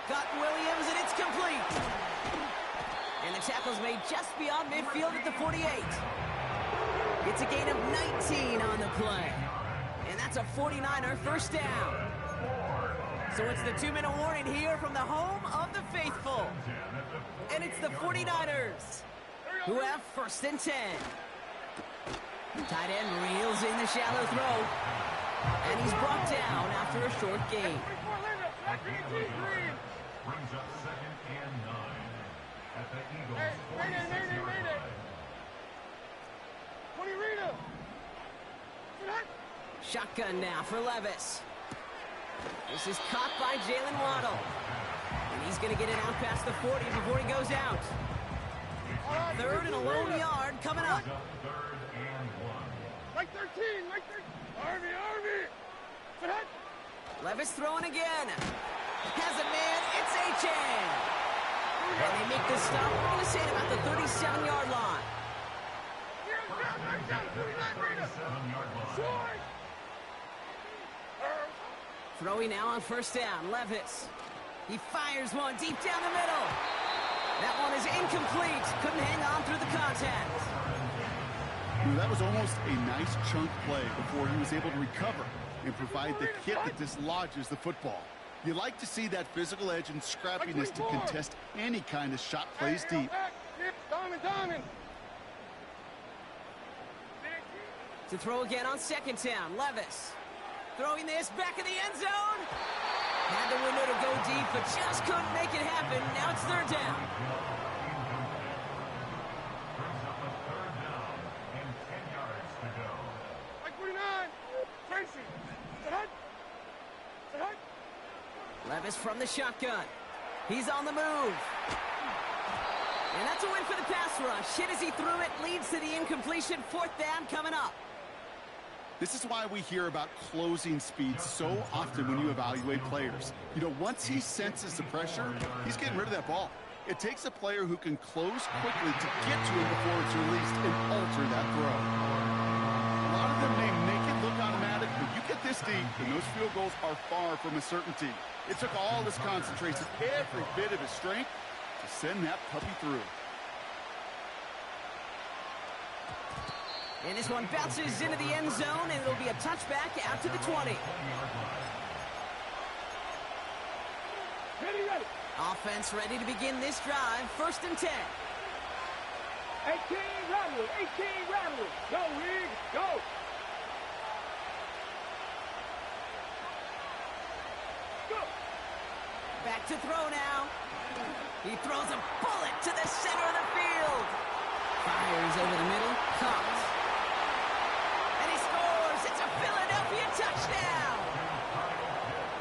Got Williams, and it's complete. And the tackle's made just beyond midfield at the 48. It's a gain of 19 on the play. And that's a 49er first down. So it's the 2-minute warning here from the home of the faithful. And it's the 49ers who have 1st and 10. Tight end reels in the shallow throw. And he's brought down after a short gain. Brings up 2nd and 9 at the Eagles' 46-yard line. Shotgun now for Levis. This is caught by Jalen Waddle. And he's going to get it out past the 40 before he goes out. 3rd and a lone yard coming up. 3rd and 1. Like 13, like 13. Army. Levis throwing again. Has a man. It's Achane. And they make the stop. We're going to say it about the 37-yard line. Throwing now on 1st down. Levis. He fires one deep down the middle. That one is incomplete. Couldn't hang on through the contact. That was almost a nice chunk play before he was able to recover and provide the hit that dislodges the football. You like to see that physical edge and scrappiness to contest any kind of shot plays deep. To throw again on 2nd down. Levis. Throwing this back in the end zone. Had the window to go deep, but just couldn't make it happen. Now it's 3rd down. Brings up a 3rd down and 10 yards to go. Like 49. Tracy. Levis from the shotgun. He's on the move. And that's a win for the pass rush. Hit as he threw it, leads to the incompletion. 4th down coming up. This is why we hear about closing speed so often when you evaluate players. You know, once he senses the pressure, he's getting rid of that ball. It takes a player who can close quickly to get to him before it's released and alter that throw. A lot of them may make it look automatic, but you get this deep, and those field goals are far from a certainty. It took all his concentration, every bit of his strength, to send that puppy through. And this one bounces into the end zone, and it'll be a touchback out to the 20. Ready. Offense ready to begin this drive. 1st and 10. 18 rattle. Go, Wig, go. Back to throw now. He throws a bullet to the center of the field. Fires over the middle. Caught. And he scores. It's a Philadelphia touchdown.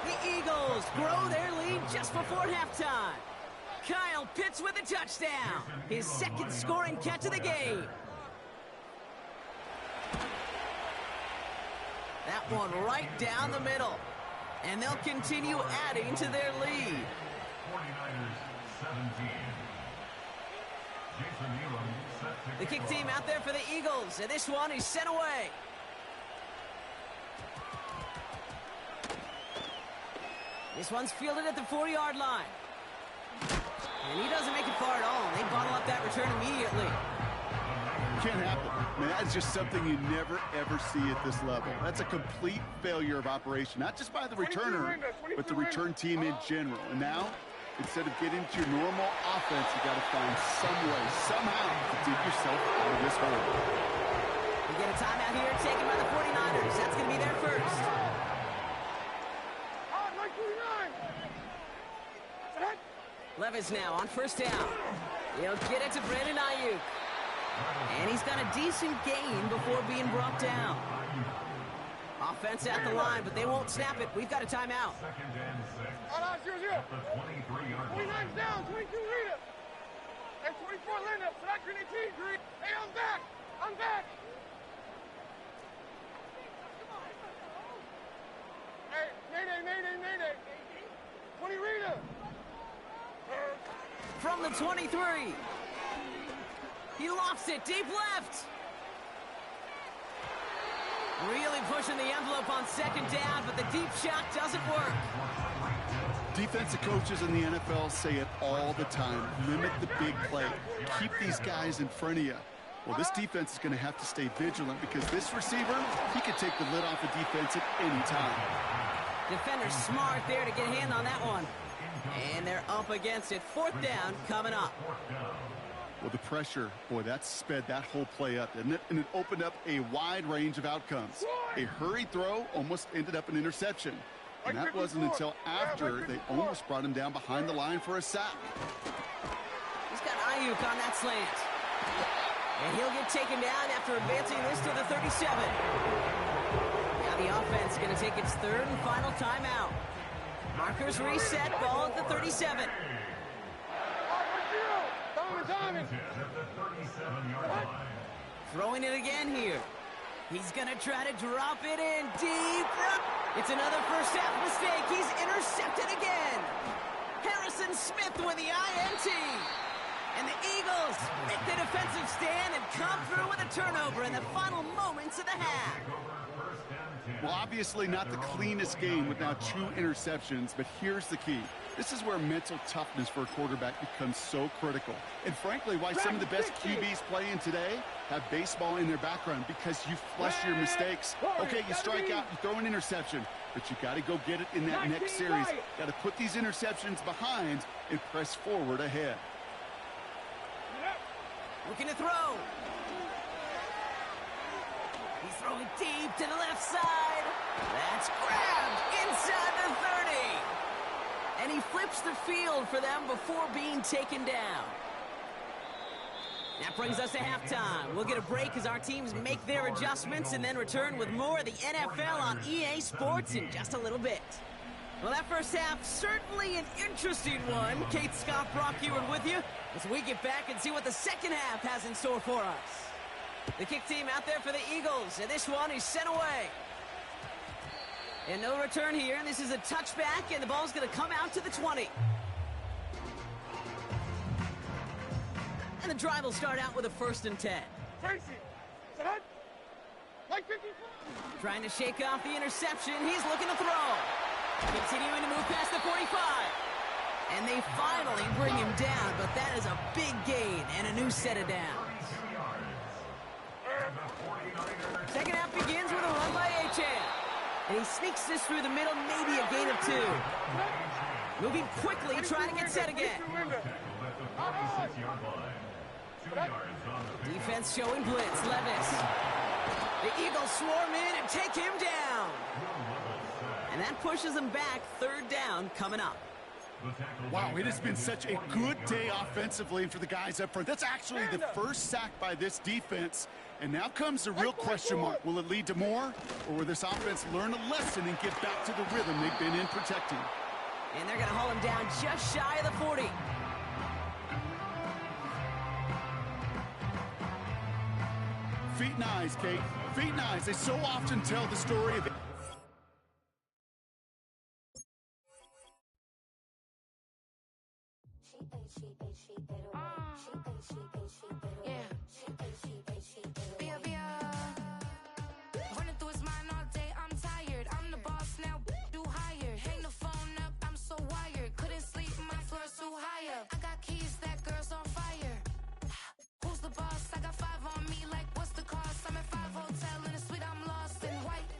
The Eagles grow their lead just before halftime. Kyle Pitts with a touchdown. His 2nd scoring catch of the game. That one right down the middle. And they'll continue adding to their lead. 49ers 17. Jason Elam set to The kick team out there for the Eagles. And this one is sent away. This one's fielded at the 40-yard line. And he doesn't make it far at all. They bottle up that return immediately. Can't happen. Man, that's just something you never, ever see at this level. That's a complete failure of operation, not just by the returner, but the return team in general. And now, instead of getting to your normal offense, you got to find some way, somehow, to dig yourself out of this hole. We get a timeout here taken by the 49ers. That's going to be their first. Levis now on 1st down. He'll get it to Brandon Ayuk. And he's done a decent gain before being brought down. Offense at the line, but they won't snap it. We've got a timeout. 2nd and 6. At the 23-yard line. 29's down, 22 Rita. And 24 Linda. So that's Green. Hey, I'm back. Hey, Mayday. 20 Rita. From the 23. He lofts it deep left. Really pushing the envelope on 2nd down, but the deep shot doesn't work. Defensive coaches in the NFL say it all the time. Limit the big play. Keep these guys in front of you. Well, this defense is going to have to stay vigilant because this receiver, he could take the lid off the defense at any time. Defender's smart there to get a hand on that one. And they're up against it. 4th down coming up. Well, the pressure, boy, that sped that whole play up, didn't it? And it opened up a wide range of outcomes. A hurried throw almost ended up an interception. And that wasn't until after they almost brought him down behind the line for a sack. He's got Ayuk on that slant. And he'll get taken down after advancing this to the 37. Now the offense is going to take its 3rd and final timeout. Markers reset, ball at the 37. Throwing it again here. He's going to try to drop it in deep. It's another first half mistake. He's intercepted again. Harrison Smith with the INT. And the Eagles make the defensive stand and come through with a turnover in the final moments of the half. Well, obviously not the cleanest game with now 2 interceptions, but here's the key. This is where mental toughness for a quarterback becomes so critical. And frankly, why some of the best QBs playing today have baseball in their background, because you flush your mistakes. Okay, you strike out, you throw an interception, but you got to go get it in that next series. Got to put these interceptions behind and press forward ahead. Looking to throw. He's throwing deep to the left side. That's grabbed inside the 30. And he flips the field for them before being taken down. That brings us to halftime. We'll get a break as our teams make their adjustments and then return with more of the NFL on EA Sports in just a little bit. Well, that first half, certainly an interesting one. Kate Scott, Brock Ewing with you as we get back and see what the second half has in store for us. The kick team out there for the Eagles, and this one is sent away. And no return here, and this is a touchback, and the ball's going to come out to the 20. And the drive will start out with a 1st and 10. Trying to shake off the interception. He's looking to throw. Continuing to move past the 45. And they finally bring him down, but that is a big gain and a new set of downs. Second half begins with a run by Achane. And he sneaks this through the middle, maybe a gain of 2. Moving quickly, trying to get set again. Defense showing blitz. Levis. The Eagles swarm in and take him down. And that pushes them back. 3rd down coming up. Wow, it has been such a good day offensively for the guys up front. That's actually the first sack by this defense. And now comes the real question mark. Will it lead to more? Or will this offense learn a lesson and get back to the rhythm they've been in protecting? And they're going to haul him down just shy of the 40. Feet and eyes, Kate. Feet and eyes. They so often tell the story of... Running through his mind all day, I'm tired. I'm the boss now, do higher. Hang the phone up, I'm so wired. Couldn't sleep, my floor's too high up. I got keys, that girl's on fire. Who's the boss? I got 5 on me, like what's the cost? I'm at 5 hotel in a suite, I'm lost in white.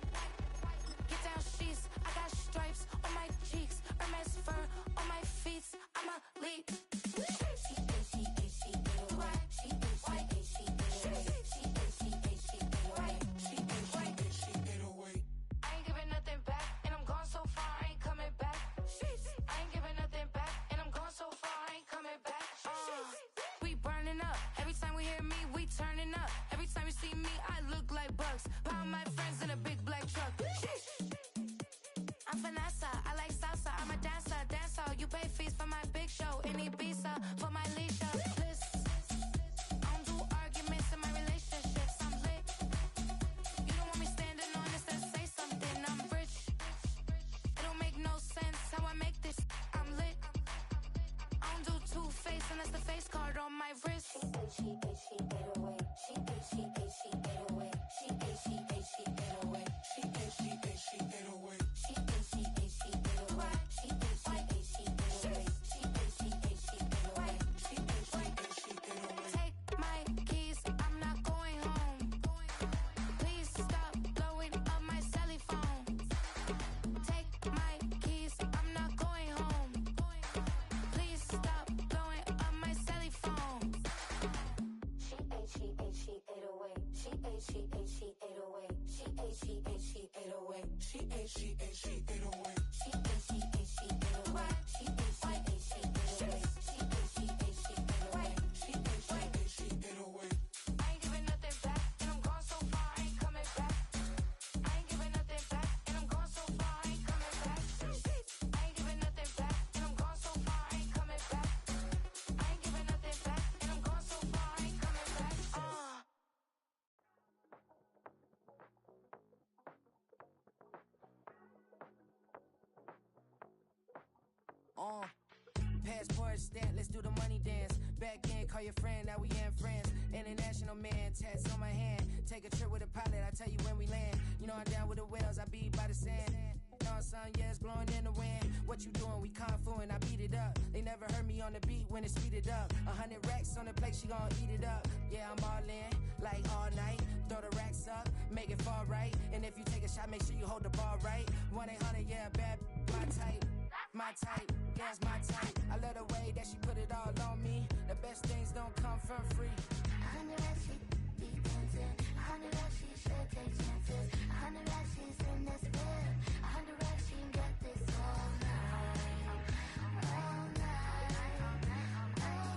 Get down sheets, I got stripes on my cheeks, Hermes fur on my feet. I'm a lead. Passport stamp, let's do the money dance. Back in, call your friend, now we in friends. International man, tats on my hand. Take a trip with a pilot, I tell you when we land. You know I'm down with the whales, I be by the sand. On sun, yeah, it's blowing in the wind. What you doing? We kung fu and I beat it up. They never heard me on the beat when it's speeded up. 100 racks on the plate, she gon' eat it up. Yeah, I'm all in, like all night. Throw the racks up, make it fall right. And if you take a shot, make sure you hold the ball right. 1-800, yeah, bad, my type. My type, yeah, it's my type. I love the way that she put it all on me. The best things don't come for free. 100 racks, she be dancing. 100 racks, she should take chances. 100 racks, she's in this bed. 100 racks, she can get this all night. All night. All night.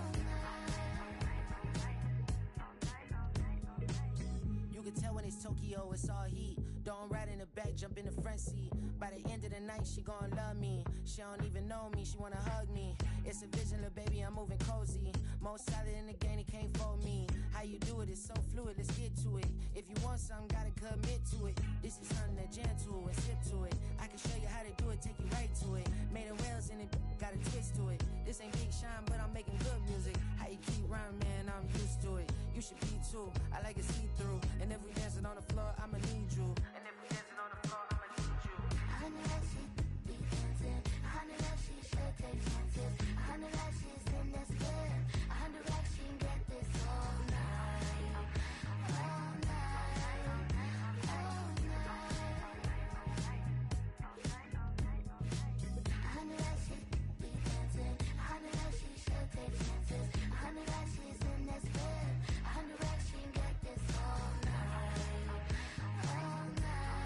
You can tell when it's Tokyo, it's all heat. Don't ride in the back, jump in the front seat. By the end of the night, she gon' love me. She don't even know me, she wanna hug me. It's a vision, little baby, I'm moving cozy. Most solid in the game, it can't fold me. How you do it, it's so fluid, let's get to it. If you want something, gotta commit to it. This is something that gentle and sip to it. I can show you how to do it, take you right to it. Made of whales in it, got a twist to it. This ain't Big Sean, but I'm making good music. How you keep rhyming, man, I'm used to it. You should be too, I like it see-through. And if we dancing on the floor, I'ma need you. And if we dancing on the floor, I'ma need you. 100 racks, she be dancing. 100 racks, she should take chances. 100 racks, she's in this bed. 100 racks, she can get this all night. All night. All night. 100 racks, she be dancing. 100 racks, she should take chances. 100 racks, she's in this bed. 100 racks, she can get this all night. All night.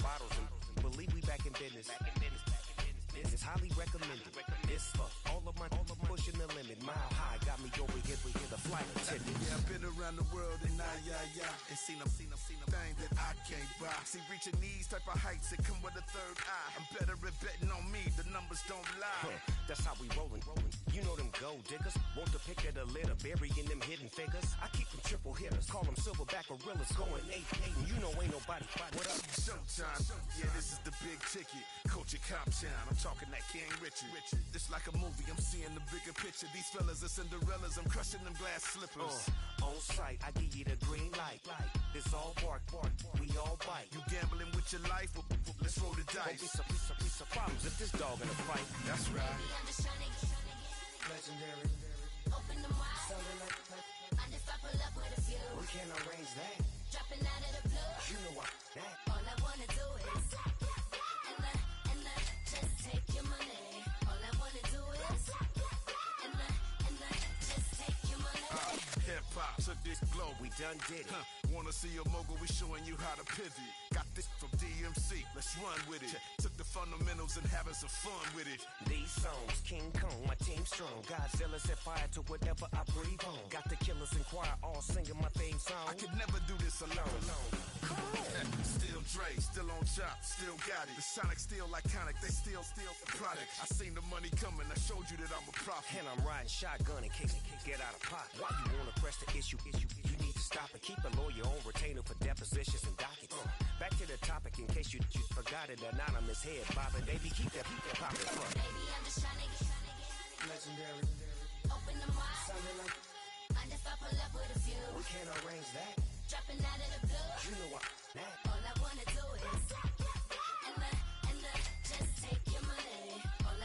Bottles and believe we back in business. It's highly recommended. It's for all of my pushing the limit. Mile high got me over here the flight attendant. Yeah, I've been around the world and and seen them thing that I can't buy. See, reaching these type of heights that come with a third eye. I'm better at betting on me. The numbers don't lie. That's how we rollin'. You know them gold diggers. Want the pick of the litter, burying them hidden figures. I keep them triple hitters. Call them silverback gorillas. Going 8-8. You know ain't nobody. What up? Showtime. Yeah, this is the big ticket. Coach at Cop Town. I'm talking that King Richard. This like a movie. I'm seeing the bigger picture. These fellas are Cinderellas. I'm crushing them glass slippers. On sight, I give you the green light. It's all bark. We all bite. You gambling with your life? Let's roll the dice. Don't be piece of problems if this dog in a fight. That's right. Legendary. Open them wide. Something like And if I pull up with a few, we can't arrange that. dropping out of the blue. You know what? That. All I wanna do is and just take your money. All I wanna do is and just take your money. Hip hop took this globe. We done did it. Wanna see a mogul? We showing you how to pivot. Got this from DMC. Let's run with it. Took the fundamentals and having some fun with it. These songs, King Kong, my team strong. Godzilla set fire to whatever I breathe on. Got the killers in choir all singing my theme song. I could never do this alone. Still Dre, still on top, still got it. The Sonic still iconic, they still the product. I seen the money coming, I showed you that I'm a prophet. And I'm riding shotgun in case get out of pocket. Why you wanna press the issue? You need to stop and keep a lawyer on retainer for depositions and dockets. Back to the topic in case you forgot it. Anonymous head bobbing, baby, keep that pocket front. Baby, I'm just trying to get Legendary. open them wide. Something like And if I pull up with a few, we can't arrange that. dropping out of the blue. You know what? That. All I wanna do is and just take your money. All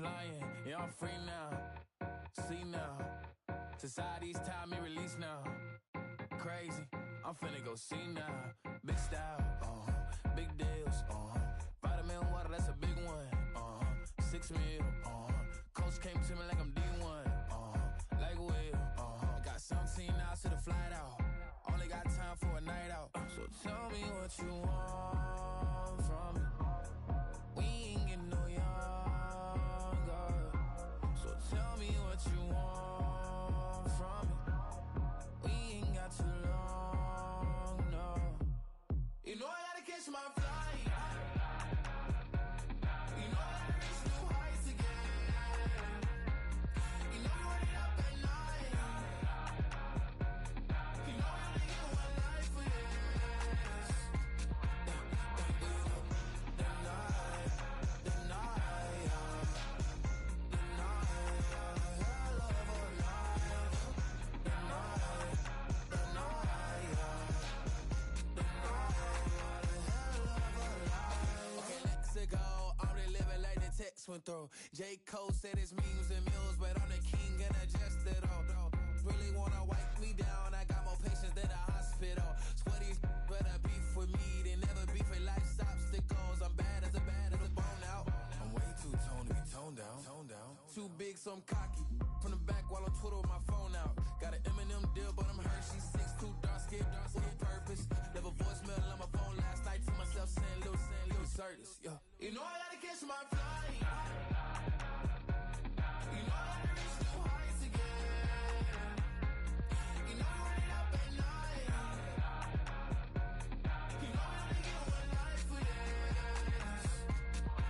flying, yeah, I'm free now. See now, society's time me release now. Crazy, I'm finna go see now. Big style, big deals, vitamin water, that's a big one. 6 mil, coach came to me like I'm D1, like Will. I got 17 hours to the flight out. Only got time for a night out. So tell me what you want from me. We ain't getting no younger. So tell me what you want from me. We ain't got too long, no. You know I gotta catch my flight. You know I gotta reach new heights again. You know we run it up at night. You know I only get one life for this. The night, hell of a night. Okay, let's go. I'm the living like the text went through. J. Cole said it's memes and mills, but I'm the king and adjust it all. Really wanna wipe me down. I got more patience than a hospital. Sweaty better beef with me than never beef with life's obstacles. I'm bad as a bone out. I'm way too toned to be toned down. Too big, so I'm cocky. From the back while on Twitter with my phone out. Got an Eminem deal, but I'm Hershey 6'2", dark skin with purpose. Never voicemail on my phone last night to myself saying Lil Curtis. Yeah. You know I gotta catch my flight. You know I gotta reach new heights again. You know we run it up at night. You know I only get one life for this.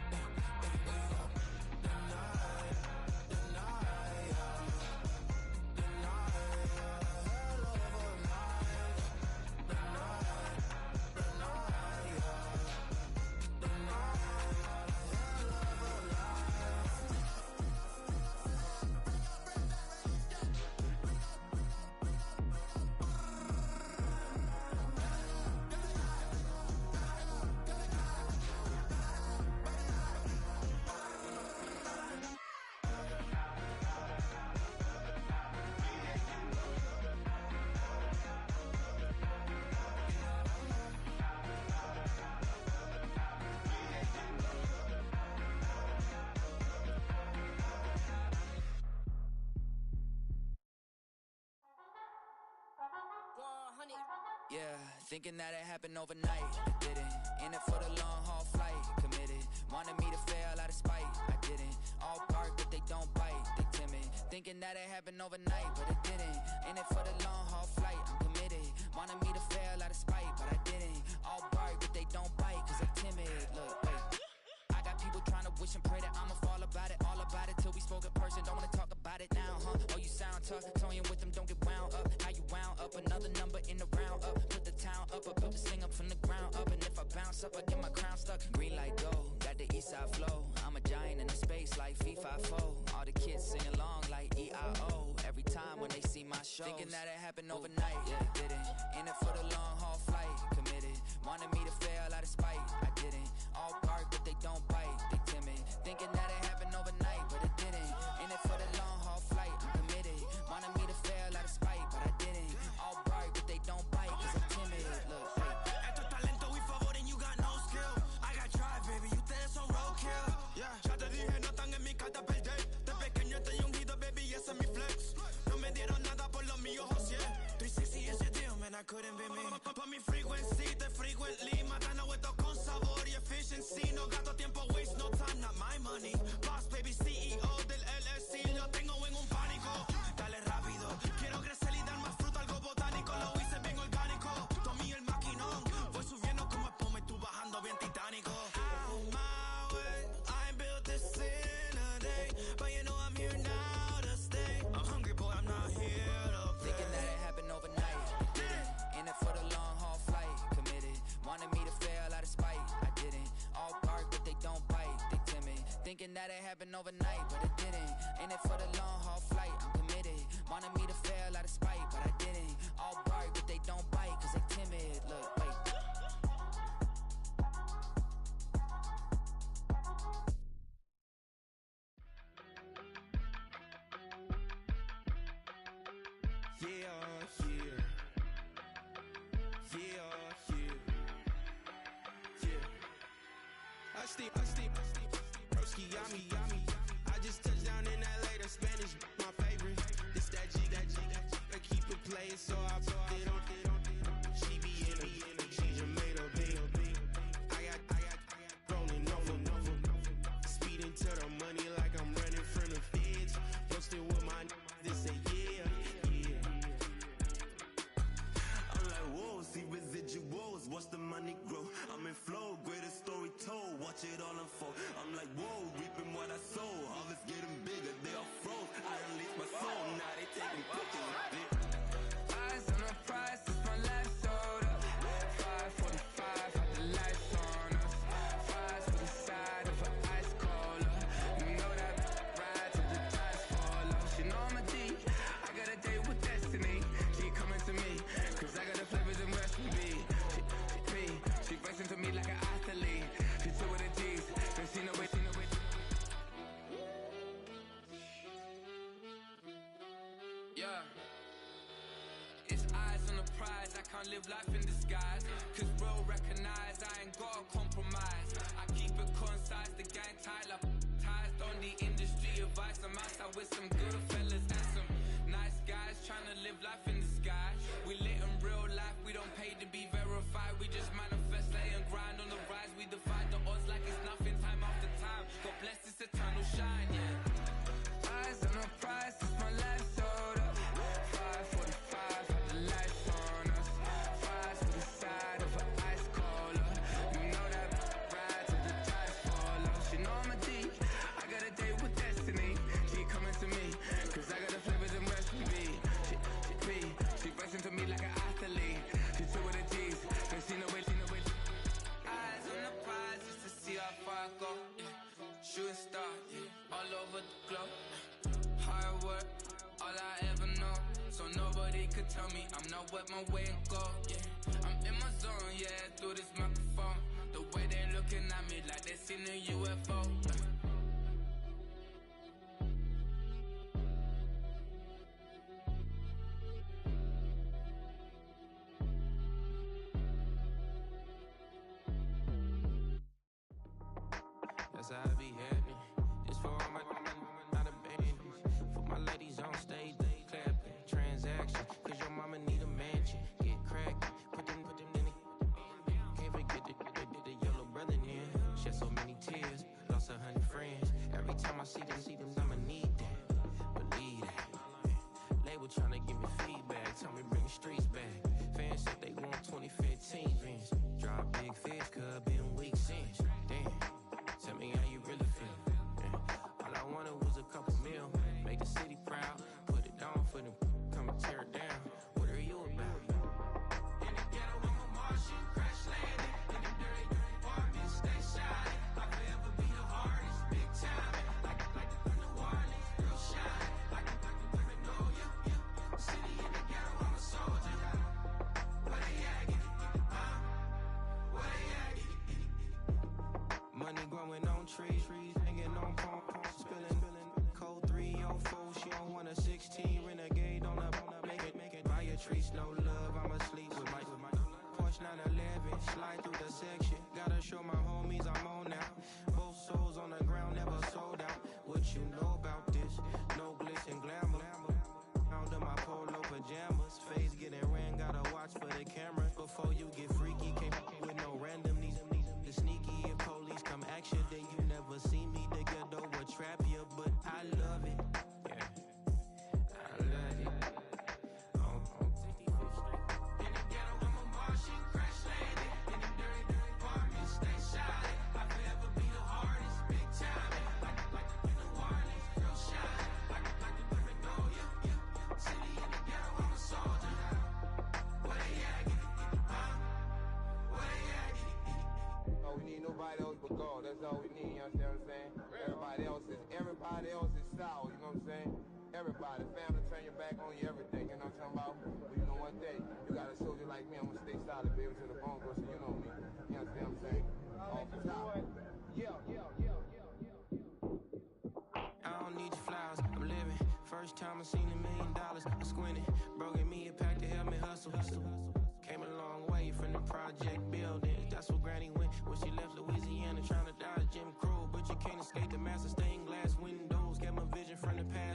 The night, hell of a night. The night, Yeah, thinking that it happened overnight. I didn't. In it for the long haul flight. Committed. Wanted me to fail out of spite. I didn't. All bark, but they don't bite. They timid. Thinking that it happened overnight, but it didn't. In it for the long haul flight. I'm committed. Wanted me to fail out of spite, but I didn't. All bark, but they don't bite, cause I'm timid. Look, wait. I got people trying to wish and pray that I'ma fall about it. All about it till we spoke in person. Don't wanna talk about it now, huh? Oh, you sound tough. Toying with them, don't get wound up. How you wound up? Another number in the round up. Put the town up. I built this thing up from the ground up. And if I bounce up, I get my crown stuck. Green light go. Got the east side flow. I'm a giant in the space like FIFA 4. All the kids sing along like EIO. Every time when they see my show. Thinking that it happened overnight. Yeah, didn't. In it for the long haul flight. Committed. Wanted me to fail out of spite. I didn't. All bark, but they don't bite. They timid. Thinking that it happened overnight, but it didn't. In it for the long haul flight. I'm committed. Wanted me to fail out of spite, but I didn't. All bark, but they don't bite, cause I'm timid. Look, Esto es talento y favor and you got no skill. I got drive, baby, y ustedes son roadkill. Yeah, ya te dije, no están en mi carta perder. De pequeño estoy ungido, baby, y ese es mi flex. No me dieron nada por los míos, José. 360 is your deal, man, I couldn't be me. Pa' mi frequency, te frequently. Matando esto con sabor y efficiency. No gasto tiempo, waste no time, not my money. Boss, baby, CEO del LLC. Lo tengo en un pánico. Dale rápido, quiero crecer y dar más fruto, algo botánico. Lo hice bien orgánico. Tomé el maquinón. Voy subiendo como espuma y tú bajando bien titánico. Out my way, I ain't built this in a day. But you know I'm here now to stay. I'm hungry, boy, I'm not here to play. thinking that it happened overnight. Didn't. In it for the long haul flight. Committed. Wanted me to fail out of spite. I didn't. All bark, but they don't bite. They timid. Thinking that it happened overnight, but it didn't. In it for the long haul flight. I'm committed. Wanted me to fail out of spite, but I didn't. All bark, but they don't bite, cause they timid. Look, wait. yummy. I just touched down in LA, the Spanish, my favorite. This that G, I keep it playing, so I put it on. She be in it, she just made a beat. I got rolling over. Speeding to the money like I'm running from the feds. Posting with my they say yeah. I'm like, whoa, see residuals, watch the money grow. I'm in flow, greatest story told, watch it all unfold. I'm like, whoa, reaping what I sow. Harvest getting bigger, they all froze. I unleashed my soul, now they taking pictures of it. Eyes on the prize, it's my last soda. 5:45, got the lights on us. Fries for the side of an ice cola. You know that ride till the tires fall off. She know I'm a D, I got a date with destiny. She coming to me, cause I got the flavors and recipe. She racing to me like an athlete. She two with the G's, then she know it. Yeah. It's eyes on the prize, I can't live life in disguise. Cause real recognize I ain't gotta compromise. I keep it concise, the gang tight like ties. On the industry advice, I'm outside with some good fellas and some nice guys trying to live life in disguise. We lit in real life, we don't pay to be verified. We just manifest, lay and grind on the rise. We defy the odds like it's nothing, time after time. God bless this eternal shine, yeah. Eyes on the prize, it's my life soda. 5:45, got the lights on us. Fries for the side of an ice cola. You know that ride till the tires fall off. She know I'm a D, I got a date with destiny. She coming to me, cause I got the flavors and recipe. She racing to me like an athlete. She two with the G's, then she know it. Eyes on the prize just to see how far I go. Shooting star, all over the globe. Hard work, all I ever know. So nobody could tell me I'm not what my way and go. Yeah, I'm in my zone, yeah, through this microphone. The way they looking at me like they seen a UFO. That's how I be happening. This for all my not abandoned. For my ladies on stage, they clapping. Transaction, cause your mama need a mansion. Get crackin', put them in the. Can't forget the yellow brother in. Shed so many tears, lost 100 friends. Every time I see them, I'ma need that. Believe that. Label tryna give me feedback, tell me bring the streets back. Fans said they want 2015 Vince. Drop big fish, cuz been weeks since. Damn. Tell me how you really feel. Yeah. All I wanted was a couple mil. Make the city proud. Put it down for them. Come and tear it down. What are you about? In the ghetto, I'm a Martian. Crash landing. In them dirty apartments. Stay shining. I'll forever be the hardest. Big time. Like the New Orleans. Real shine. Like the women know you. City in the ghetto, I'm a soldier. Where they at? Get it. Where they at? Get it. Money growing on trees, hanging on palm, spilling, code 304. She don't want a 16, renegade on a make it. Buy a trees, no love. I'ma sleep with my Porsche 911, slide through the section. Gotta show my homies I'm on now. Both souls on the ground, never sold out. What you know about this? No glitz and glamour. Under my polo pajamas, face getting ran. Gotta watch for the cameras before you get freaky. Came with no random these sneaky. If police come action, then you never see me. The ghetto will trap you, but I love it. Yeah, I love it. On 65th Street. In the ghetto, I'm a Martian, crash landing. In them dirty apartments, stay shining. I'll forever be the hardest, big time. Like the New Orleans, real shine. Like the women know you. City in the ghetto, I'm a soldier. Where they at? Get it. Where they at? Get it. Oh, we need nobody else but God. That's all we need, you understand what I'm saying? Everybody else is sour, you know what I'm saying? Everybody, family, turn your back on you, everything, you know what I'm talking about? But you know one thing, you got a soldier like me, I'm gonna stay solid, baby, to the bone, bro, so you know me. You understand what I'm saying? Off the top. Yeah. I don't need your flowers, I'm living. First time I seen $1 million, I squinted. Bro, give me a pack to help me hustle. Came a long way from the project buildings. That's where Granny went when she left Louisiana, trying to dodge Jim Crow. But you can't escape the master stained glass windows. Got my vision from the past.